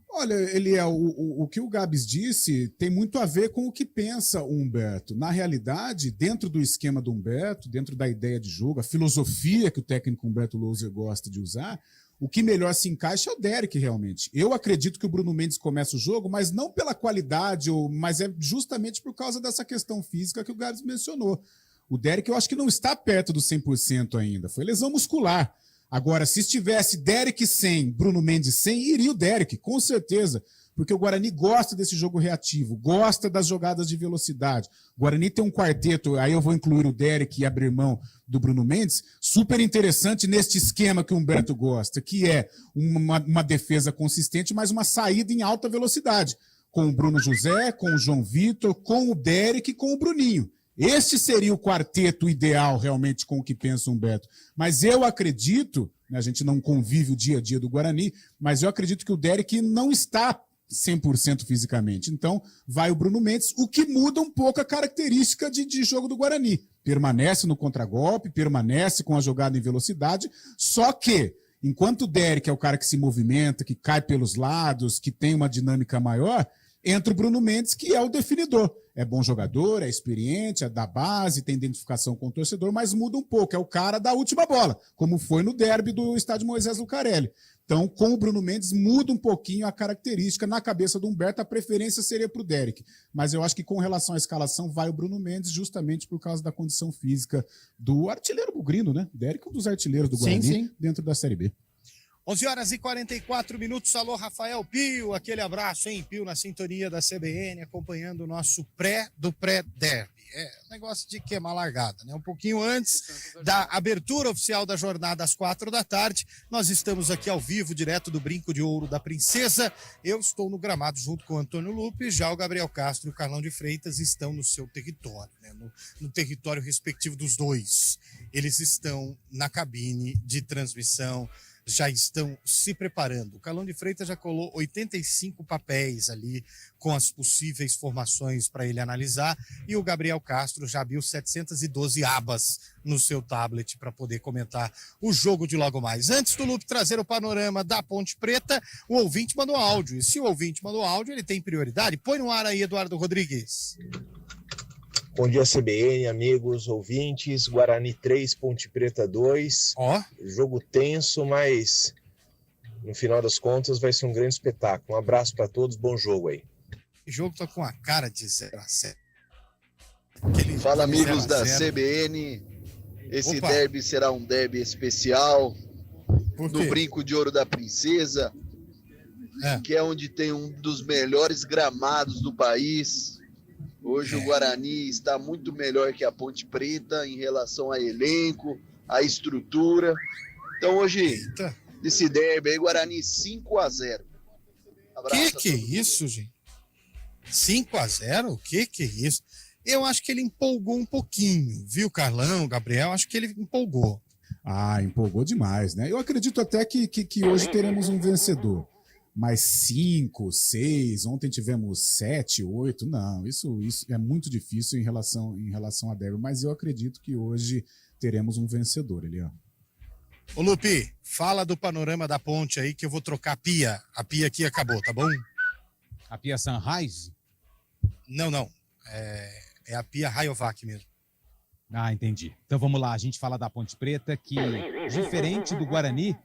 Olha, o que o Gabs disse tem muito a ver com o que pensa o Humberto. Na realidade, dentro do esquema do Humberto, dentro da ideia de jogo, a filosofia que o técnico Humberto Louser gosta de usar, o que melhor se encaixa é o Derek, realmente. Eu acredito que o Bruno Mendes começa o jogo, mas não pela qualidade, mas é justamente por causa dessa questão física que o Gabs mencionou. O Derek eu acho que não está perto do 100% ainda. Foi lesão muscular. Agora, se estivesse Derek 100, Bruno Mendes 100, iria o Derek, com certeza. Porque o Guarani gosta desse jogo reativo, gosta das jogadas de velocidade. O Guarani tem um quarteto, aí eu vou incluir o Derek e abrir mão do Bruno Mendes, super interessante neste esquema que o Humberto gosta, que é uma defesa consistente, mas uma saída em alta velocidade. Com o Bruno José, com o João Vitor, com o Derek e com o Bruninho. Este seria o quarteto ideal, realmente, com o que pensa o Humberto. Mas eu acredito, a gente não convive o dia a dia do Guarani, mas eu acredito que o Derek não está 100% fisicamente. Então, vai o Bruno Mendes, o que muda um pouco a característica de jogo do Guarani. Permanece no contragolpe, permanece com a jogada em velocidade, só que, enquanto o Derek é o cara que se movimenta, que cai pelos lados, que tem uma dinâmica maior, entra o Bruno Mendes, que é o definidor. É bom jogador, é experiente, é da base, tem identificação com o torcedor, mas muda um pouco. É o cara da última bola, como foi no derby do estádio Moisés Lucarelli. Então, com o Bruno Mendes, muda um pouquinho a característica. Na cabeça do Humberto, a preferência seria para o Derek. Mas eu acho que com relação à escalação, vai o Bruno Mendes justamente por causa da condição física do artilheiro bugrino, né? Derek é um dos artilheiros do Guarani dentro da Série B. 11h44. Alô, Rafael Pio, aquele abraço, hein, Pio, na sintonia da CBN, acompanhando o nosso pré-derby. É negócio de queimar largada, né? Um pouquinho antes da abertura oficial da jornada às 16h, nós estamos aqui ao vivo, direto do Brinco de Ouro da Princesa. Eu estou no gramado junto com o Antônio Lupe, já o Gabriel Castro e o Carlão de Freitas estão no seu território, né? No território respectivo dos dois. Eles estão na cabine de transmissão já estão se preparando. O Carlão de Freitas já colou 85 papéis ali com as possíveis formações para ele analisar e o Gabriel Castro já abriu 712 abas no seu tablet para poder comentar o jogo de logo mais. Antes do Lupe trazer o panorama da Ponte Preta, o ouvinte mandou áudio. E se o ouvinte mandou áudio, ele tem prioridade. Põe no ar aí, Eduardo Rodrigues. Bom dia, CBN, amigos, ouvintes. Guarani 3, Ponte Preta 2. Jogo tenso, mas no final das contas vai ser um grande espetáculo. Um abraço para todos, bom jogo aí. O jogo tá com a cara de 0-0. Fala, amigos da CBN. Esse derby será um derby especial no Brinco de Ouro da Princesa, que é onde tem um dos melhores gramados do país. Hoje o Guarani está muito melhor que a Ponte Preta em relação a elenco, a estrutura. Então hoje, nesse derby aí, Guarani 5-0. Que é isso, gente? 5-0? O que é isso? Eu acho que ele empolgou um pouquinho, viu, Carlão, Gabriel? Acho que ele empolgou. Ah, empolgou demais, né? Eu acredito até que hoje teremos um vencedor. Mas 5, 6, ontem tivemos 7, 8, não, isso é muito difícil em relação a derby, mas eu acredito que hoje teremos um vencedor, Elian. Ô Lupi, fala do panorama da ponte aí que eu vou trocar a pia. A pia aqui acabou, tá bom? A pia Sunrise? Não. É a pia Rayovac mesmo. Ah, entendi. Então vamos lá, a gente fala da Ponte Preta que, diferente do Guarani,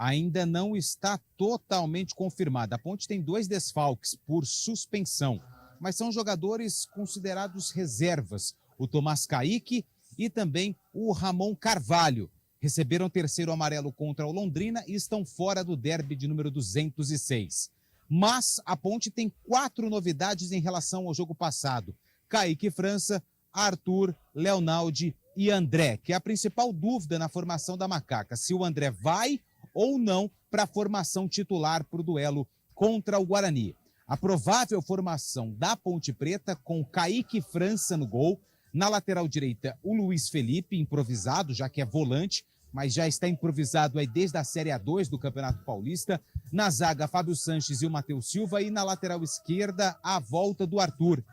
ainda não está totalmente confirmada. A Ponte tem 2 desfalques por suspensão, mas são jogadores considerados reservas. O Tomás Caíque e também o Ramon Carvalho. Receberam 3º amarelo contra o Londrina e estão fora do derby de número 206. Mas a Ponte tem 4 novidades em relação ao jogo passado. Caíque França, Arthur, Leonaldi e André, que é a principal dúvida na formação da Macaca. Se o André vai ou não para a formação titular para o duelo contra o Guarani. A provável formação da Ponte Preta com Caíque França no gol. Na lateral direita, o Luiz Felipe, improvisado, já que é volante, mas já está improvisado aí desde a Série A2 do Campeonato Paulista. Na zaga, Fábio Sanches e o Matheus Silva. E na lateral esquerda, a volta do Arthur.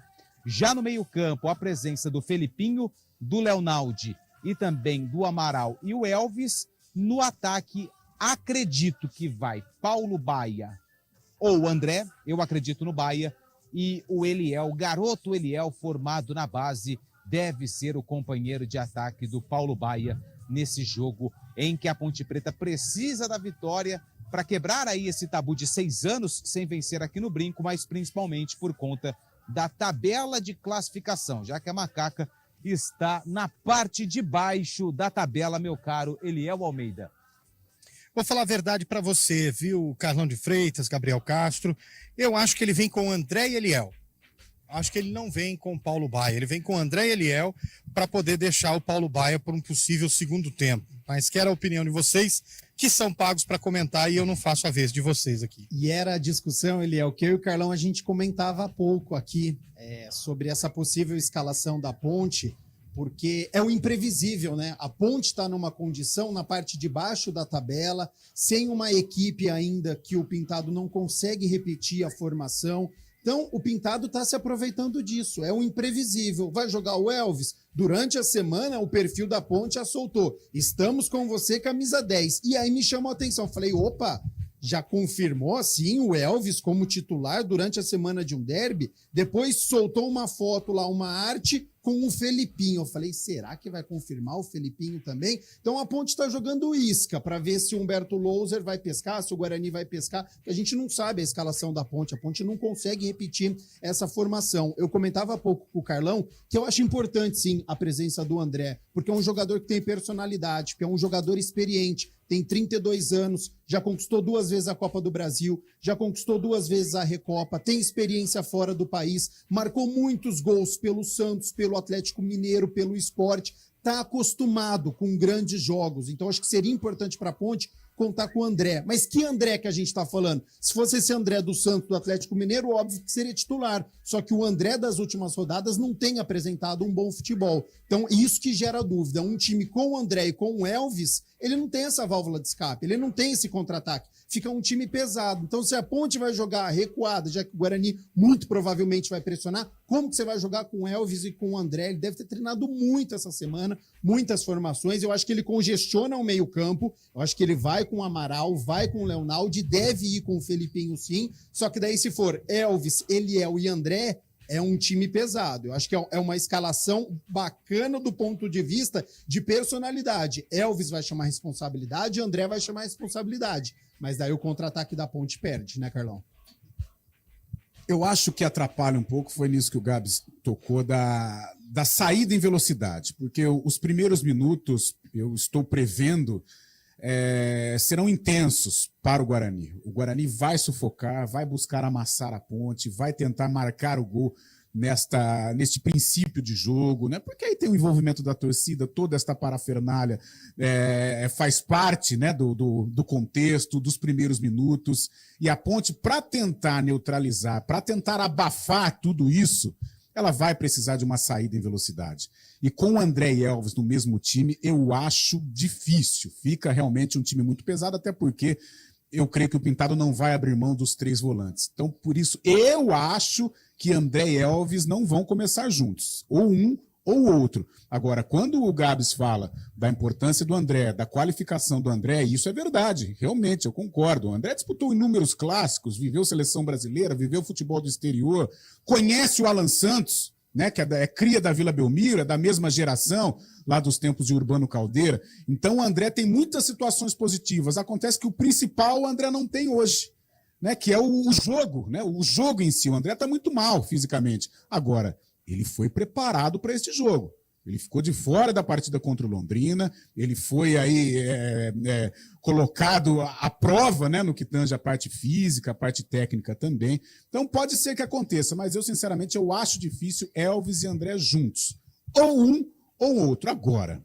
Já no meio-campo, a presença do Felipinho, do Leonaldi e também do Amaral e o Elvis. No ataque, acredito que vai Paulo Baia ou André, eu acredito no Baia, e o Eliel, garoto Eliel, formado na base, deve ser o companheiro de ataque do Paulo Baia nesse jogo em que a Ponte Preta precisa da vitória para quebrar aí esse tabu de 6 anos sem vencer aqui no Brinco, mas principalmente por conta da tabela de classificação, já que a Macaca está na parte de baixo da tabela, meu caro Eliel Almeida. Vou falar a verdade para você, viu, Carlão de Freitas, Gabriel Castro. Eu acho que ele vem com André e Eliel. Acho que ele não vem com o Paulo Baia. Ele vem com André e Eliel para poder deixar o Paulo Baia por um possível segundo tempo. Mas quero a opinião de vocês, que são pagos para comentar, e eu não faço a vez de vocês aqui. E era a discussão, Eliel, que eu e o Carlão a gente comentava há pouco aqui sobre essa possível escalação da Ponte, porque é o imprevisível, né? A Ponte está numa condição na parte de baixo da tabela, sem uma equipe ainda que o Pintado não consegue repetir a formação. Então, o Pintado está se aproveitando disso. É o imprevisível. Vai jogar o Elvis? Durante a semana, o perfil da Ponte soltou. Estamos com você, camisa 10. E aí me chamou a atenção. Falei, opa, já confirmou, assim, o Elvis como titular durante a semana de um derby? Depois soltou uma foto lá, uma arte com o Felipinho. Eu falei, será que vai confirmar o Felipinho também? Então a Ponte está jogando isca para ver se o Humberto Louser vai pescar, se o Guarani vai pescar, porque a gente não sabe a escalação da Ponte. A Ponte não consegue repetir essa formação. Eu comentava há pouco com o Carlão que eu acho importante, sim, a presença do André, porque é um jogador que tem personalidade, porque é um jogador experiente, tem 32 anos, já conquistou 2 vezes a Copa do Brasil, já conquistou 2 vezes a Recopa, tem experiência fora do país, marcou muitos gols pelo Santos, pelo Atlético Mineiro, pelo Sport, está acostumado com grandes jogos. Então acho que seria importante para a Ponte contar com o André. Mas que André que a gente está falando? Se fosse esse André do Santos, do Atlético Mineiro, óbvio que seria titular. Só que o André das últimas rodadas não tem apresentado um bom futebol. Então, isso que gera dúvida. Um time com o André e com o Elvis, ele não tem essa válvula de escape, ele não tem esse contra-ataque. Fica um time pesado. Então, se a Ponte vai jogar recuada, já que o Guarani muito provavelmente vai pressionar, como que você vai jogar com o Elvis e com o André? Ele deve ter treinado muito essa semana, muitas formações. Eu acho que ele congestiona o meio-campo. Eu acho que ele vai com o Amaral, vai com o Leonaldo, deve ir com o Felipinho, sim. Só que daí, se for Elvis, Eliel e André, é um time pesado. Eu acho que é uma escalação bacana do ponto de vista de personalidade. Elvis vai chamar responsabilidade, André vai chamar responsabilidade. Mas daí o contra-ataque da Ponte perde, né, Carlão? Eu acho que atrapalha um pouco, foi nisso que o Gabs tocou, da saída em velocidade. Porque os primeiros minutos, eu estou prevendo, serão intensos para o Guarani. O Guarani vai sufocar, vai buscar amassar a Ponte, vai tentar marcar o gol neste princípio de jogo, né? Porque aí tem o envolvimento da torcida, toda esta parafernália faz parte, né, do contexto, dos primeiros minutos, e a Ponte, para tentar neutralizar, para tentar abafar tudo isso, ela vai precisar de uma saída em velocidade. E com o André e Elvis no mesmo time, eu acho difícil. Fica realmente um time muito pesado, até porque eu creio que o Pintado não vai abrir mão dos 3 volantes. Então, por isso, eu acho que André e Elvis não vão começar juntos. Ou um ou outro. Agora, quando o Gabs fala da importância do André, da qualificação do André, isso é verdade. Realmente, eu concordo. O André disputou inúmeros clássicos, viveu seleção brasileira, viveu futebol do exterior, conhece o Alan Santos, né, que é cria da Vila Belmiro, é da mesma geração, lá dos tempos de Urbano Caldeira. Então o André tem muitas situações positivas. Acontece que o principal o André não tem hoje, né, que é o jogo, né, o jogo em si. O André está muito mal fisicamente. Agora, ele foi preparado para este jogo. Ele ficou de fora da partida contra o Londrina, ele foi aí colocado à prova, né, no que tange a parte física, a parte técnica também. Então pode ser que aconteça, mas eu sinceramente eu acho difícil Elvis e André juntos. Ou um ou outro. Agora,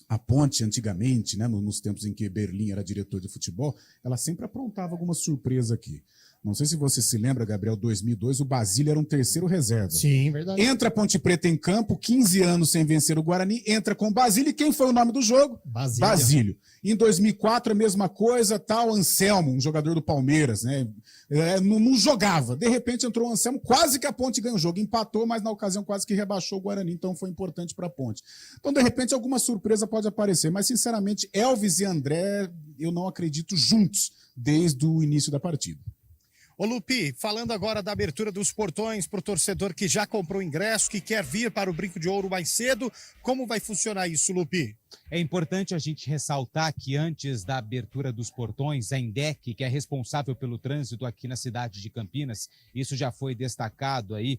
a Ponte antigamente, né, nos tempos em que Berlim era diretor de futebol, ela sempre aprontava alguma surpresa aqui. Não sei se você se lembra, Gabriel, 2002, o Basílio era um terceiro reserva. Sim, verdade. Entra a Ponte Preta em campo, 15 anos sem vencer o Guarani, entra com o Basílio. E quem foi o nome do jogo? Basílio. Em 2004, a mesma coisa, tal, Anselmo, um jogador do Palmeiras, né? Não jogava. De repente entrou o Anselmo, quase que a Ponte ganhou o jogo. Empatou, mas na ocasião quase que rebaixou o Guarani, então foi importante para a Ponte. Então, de repente, alguma surpresa pode aparecer. Mas, sinceramente, Elvis e André, eu não acredito juntos desde o início da partida. Ô Lupi, falando agora da abertura dos portões para o torcedor que já comprou ingresso, que quer vir para o Brinco de Ouro mais cedo, como vai funcionar isso, Lupi? É importante a gente ressaltar que antes da abertura dos portões, a INDEC, que é responsável pelo trânsito aqui na cidade de Campinas, isso já foi destacado aí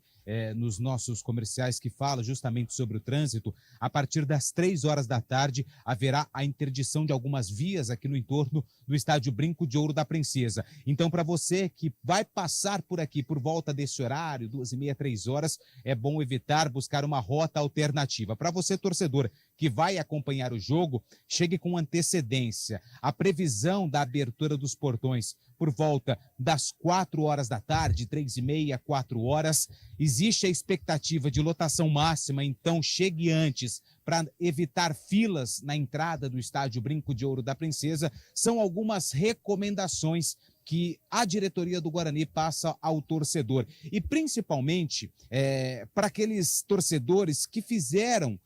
nos nossos comerciais que fala justamente sobre o trânsito, a partir das 3 horas da tarde haverá a interdição de algumas vias aqui no entorno do estádio Brinco de Ouro da Princesa. Então, para você que vai passar por aqui por volta desse horário, 2h30, 3 horas, é bom evitar buscar uma rota alternativa. Para você, torcedor, que vai acompanhar o jogo, chegue com antecedência. A previsão da abertura dos portões por volta das 4 horas da tarde, 3h30, 4 horas. Existe a expectativa de lotação máxima, então chegue antes para evitar filas na entrada do estádio Brinco de Ouro da Princesa. São algumas recomendações que a diretoria do Guarani passa ao torcedor. E principalmente para aqueles torcedores que fizeram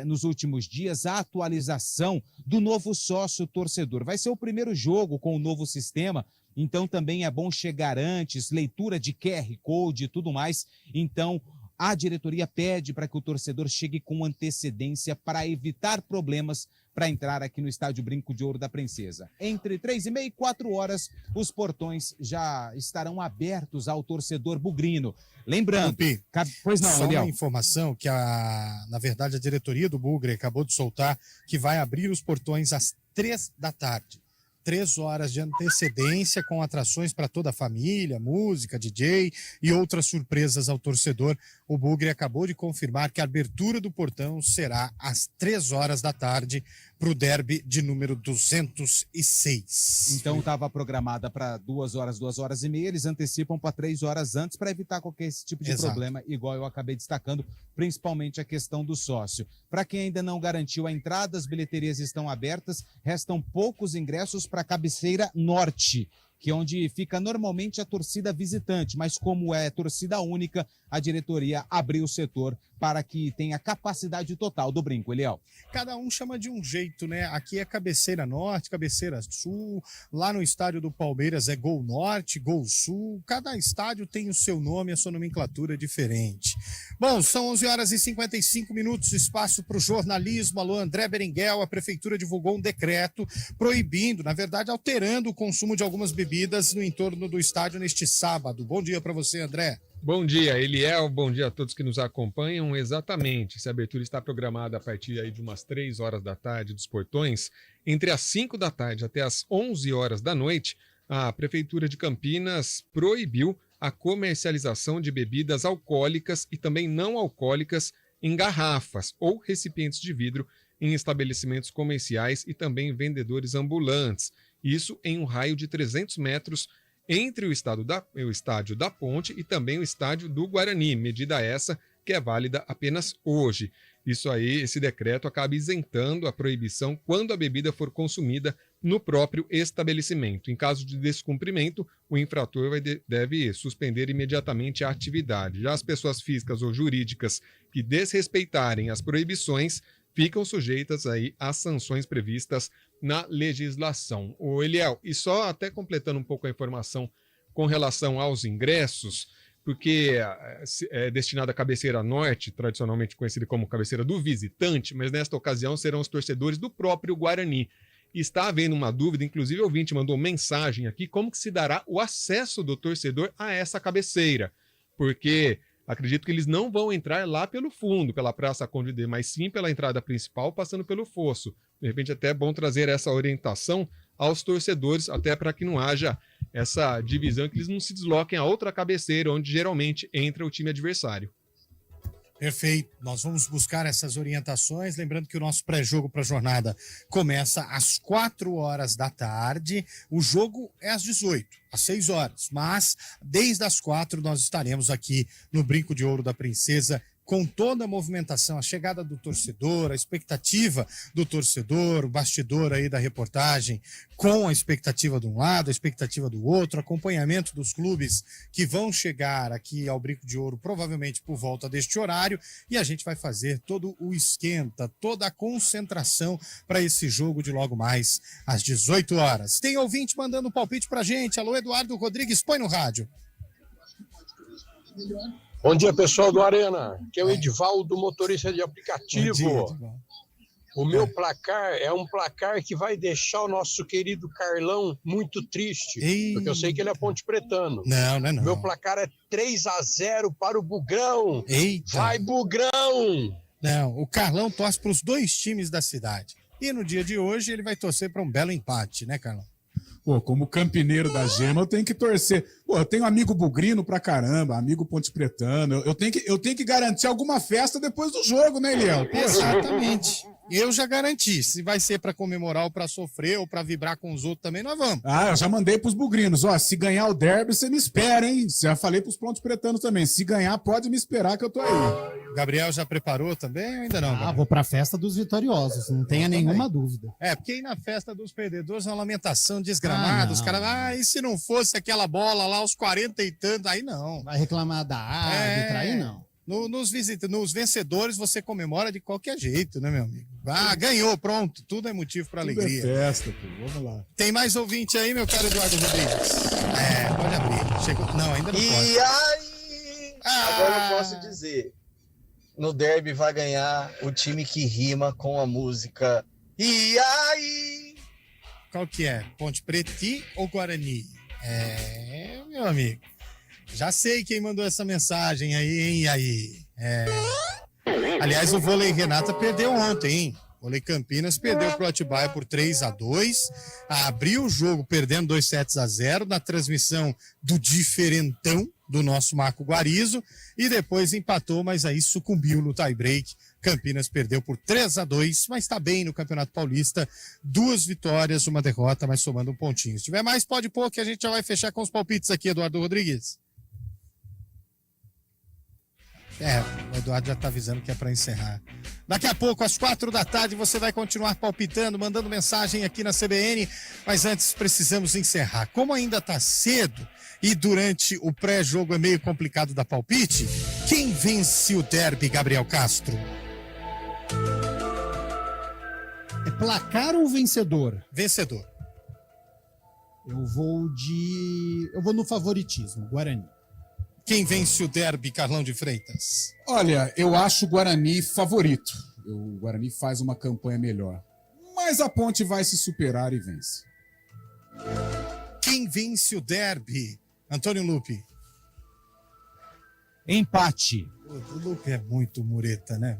nos últimos dias a atualização do novo sócio torcedor. Vai ser o primeiro jogo com o novo sistema, então também é bom chegar antes, leitura de QR Code e tudo mais. Então a diretoria pede para que o torcedor chegue com antecedência para evitar problemas para entrar aqui no estádio Brinco de Ouro da Princesa. Entre 3h30 e 4 horas, os portões já estarão abertos ao torcedor bugrino. Lembrando, pois não, só Eliel. uma informação que, na verdade, a diretoria do Bugre acabou de soltar que vai abrir os portões às 3 da tarde. 3 horas de antecedência com atrações para toda a família, música, DJ e outras surpresas ao torcedor. O Bugre acabou de confirmar que a abertura do portão será às 3 horas da tarde para o derby de número 206. Então estava programada para 2 horas, 2h30, eles antecipam para 3 horas antes para evitar qualquer esse tipo de Exato. problema, igual eu acabei destacando, principalmente a questão do sócio. Para quem ainda não garantiu a entrada, as bilheterias estão abertas, restam poucos ingressos para a cabeceira norte, que é onde fica normalmente a torcida visitante, mas como é torcida única, a diretoria abriu o setor para que tenha capacidade total do brinco, Eliel. Cada um chama de um jeito, né? Aqui é cabeceira norte, cabeceira sul, lá no estádio do Palmeiras é gol norte, gol sul, cada estádio tem o seu nome, a sua nomenclatura diferente. Bom, são 11 horas e 55 minutos, espaço para o jornalismo. Alô, André Berenguel, a prefeitura divulgou um decreto proibindo, na verdade alterando o consumo de algumas bebidas no entorno do estádio neste sábado. Bom dia para você, André. Bom dia, Eliel. Bom dia a todos que nos acompanham. Exatamente, essa abertura está programada a partir aí de umas 3 horas da tarde dos portões. Entre as 5 da tarde até as 11 horas da noite, a Prefeitura de Campinas proibiu a comercialização de bebidas alcoólicas e também não alcoólicas em garrafas ou recipientes de vidro em estabelecimentos comerciais e também vendedores ambulantes. Isso em um raio de 300 metros entre o estádio da Ponte e também o estádio do Guarani, medida essa que é válida apenas hoje. Isso aí, esse decreto acaba isentando a proibição quando a bebida for consumida no próprio estabelecimento. Em caso de descumprimento, o infrator deve suspender imediatamente a atividade. Já as pessoas físicas ou jurídicas que desrespeitarem as proibições ficam sujeitas aí às sanções previstas na legislação. O Eliel, e só até completando um pouco a informação com relação aos ingressos, porque é destinada à cabeceira norte, tradicionalmente conhecida como cabeceira do visitante, mas nesta ocasião serão os torcedores do próprio Guarani. E está havendo uma dúvida, inclusive o ouvinte mandou mensagem aqui, como que se dará o acesso do torcedor a essa cabeceira, porque acredito que eles não vão entrar lá pelo fundo, pela Praça Conde D, mas sim pela entrada principal, passando pelo fosso. De repente até é bom trazer essa orientação aos torcedores, até para que não haja essa divisão, que eles não se desloquem a outra cabeceira, onde geralmente entra o time adversário. Perfeito, nós vamos buscar essas orientações, lembrando que o nosso pré-jogo para a jornada começa às 4 horas da tarde, o jogo é às 18, às 6 horas, mas desde as 4 nós estaremos aqui no Brinco de Ouro da Princesa, com toda a movimentação, a chegada do torcedor, a expectativa do torcedor, o bastidor aí da reportagem, com a expectativa de um lado, a expectativa do outro, acompanhamento dos clubes que vão chegar aqui ao Brinco de Ouro, provavelmente por volta deste horário, e a gente vai fazer todo o esquenta, toda a concentração para esse jogo de logo mais às 18 horas. Tem ouvinte mandando palpite pra gente. Alô, Eduardo Rodrigues, põe no rádio. Bom dia, pessoal do Arena, que é o Edivaldo, motorista de aplicativo. Bom dia, o meu placar é um placar que vai deixar o nosso querido Carlão muito triste, porque eu sei que ele é ponte pretano. Não. Meu placar é 3-0 para o Bugrão. Eita. Vai, Bugrão! Não, o Carlão torce para os 2 times da cidade. E no dia de hoje ele vai torcer para um belo empate, né, Carlão? Pô, como campineiro da Gema, eu tenho que torcer. Pô, eu tenho amigo bugrino pra caramba, amigo ponte pretano. Eu tenho que garantir alguma festa depois do jogo, né, Eliel? Exatamente. Eu já garanti. Se vai ser pra comemorar ou pra sofrer ou pra vibrar com os outros também, nós vamos. Ah, eu já mandei pros bugrinos. Ó, se ganhar o derby, você me espera, hein? Já falei pros pontos pretanos também. Se ganhar, pode me esperar que eu tô aí. Gabriel já preparou também ou ainda não? Gabriel? Vou pra festa dos vitoriosos, não tenha nenhuma dúvida. É, porque aí na festa dos perdedores é uma lamentação desgramada. Os caras, e se não fosse aquela bola lá, os 40 e tantos, aí não. Vai reclamar da árbitra, aí não. Nos vencedores você comemora de qualquer jeito, né, meu amigo? Ganhou, pronto. Tudo é motivo para alegria. Tudo é festa, pô. Vamos lá. Tem mais ouvinte aí, meu caro Eduardo Rodrigues? Pode abrir. Chegou. Não, ainda não pode. E aí? Agora eu posso dizer. No derby vai ganhar o time que rima com a música. E aí? Qual que é? Ponte Preta ou Guarani? Meu amigo. Já sei quem mandou essa mensagem aí, hein? E aí? Aliás, o vôlei Renata perdeu ontem, hein? Vôlei Campinas perdeu pro Atibaia por 3-2, abriu o jogo perdendo 2-0 na transmissão do diferentão do nosso Marco Guarizo e depois empatou, mas aí sucumbiu no tie-break. Campinas perdeu por 3-2, mas está bem no Campeonato Paulista. 2 vitórias, 1 derrota, mas somando um pontinho. Se tiver mais, pode pôr que a gente já vai fechar com os palpites aqui, Eduardo Rodrigues. O Eduardo já está avisando que é para encerrar. Daqui a pouco, às 4 da tarde, você vai continuar palpitando, mandando mensagem aqui na CBN, mas antes precisamos encerrar. Como ainda está cedo e durante o pré-jogo é meio complicado dar palpite, quem vence o derby, Gabriel Castro? É placar ou vencedor? Vencedor. Eu vou no favoritismo, Guarani. Quem vence o derby, Carlão de Freitas? Olha, eu acho o Guarani favorito. O Guarani faz uma campanha melhor. Mas a Ponte vai se superar e vence. Quem vence o derby, Antônio Lupi? Empate. O Lupi é muito mureta, né,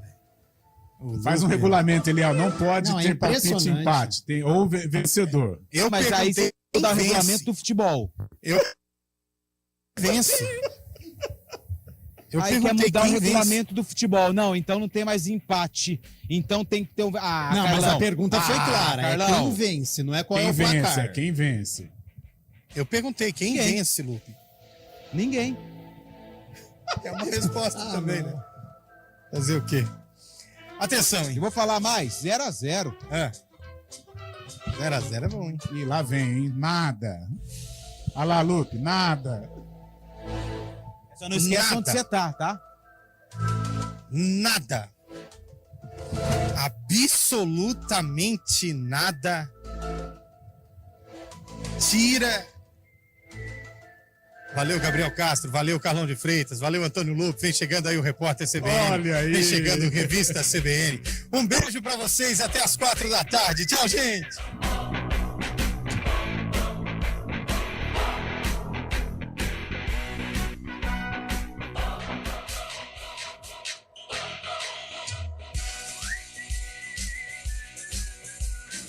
velho? Faz um regulamento, Eliel. Não pode ter palpite empate. Tem ou vencedor. Mas aí você dá o regulamento do futebol. Vence. Aí quer mudar o regulamento do futebol. Não, então não tem mais empate. Então tem que ter um... não, Carlão, mas a pergunta foi clara. Carlão. É quem vence, não é qual é o placar. Quem vence. Eu perguntei, quem vence, Lupe? Ninguém. É uma resposta também, né? Fazer o quê? Atenção, hein? Eu vou falar mais. 0-0. 0-0 é bom, hein? E lá vem, hein? Nada. Olha lá, Lupe, nada. Só não esquece onde você tá? Nada. Absolutamente nada. Tira. Valeu, Gabriel Castro. Valeu, Carlão de Freitas. Valeu, Antônio Lupe. Vem chegando aí o repórter CBN. Olha aí. Vem chegando Revista CBN. Um beijo pra vocês. Até as 4 da tarde. Tchau, gente.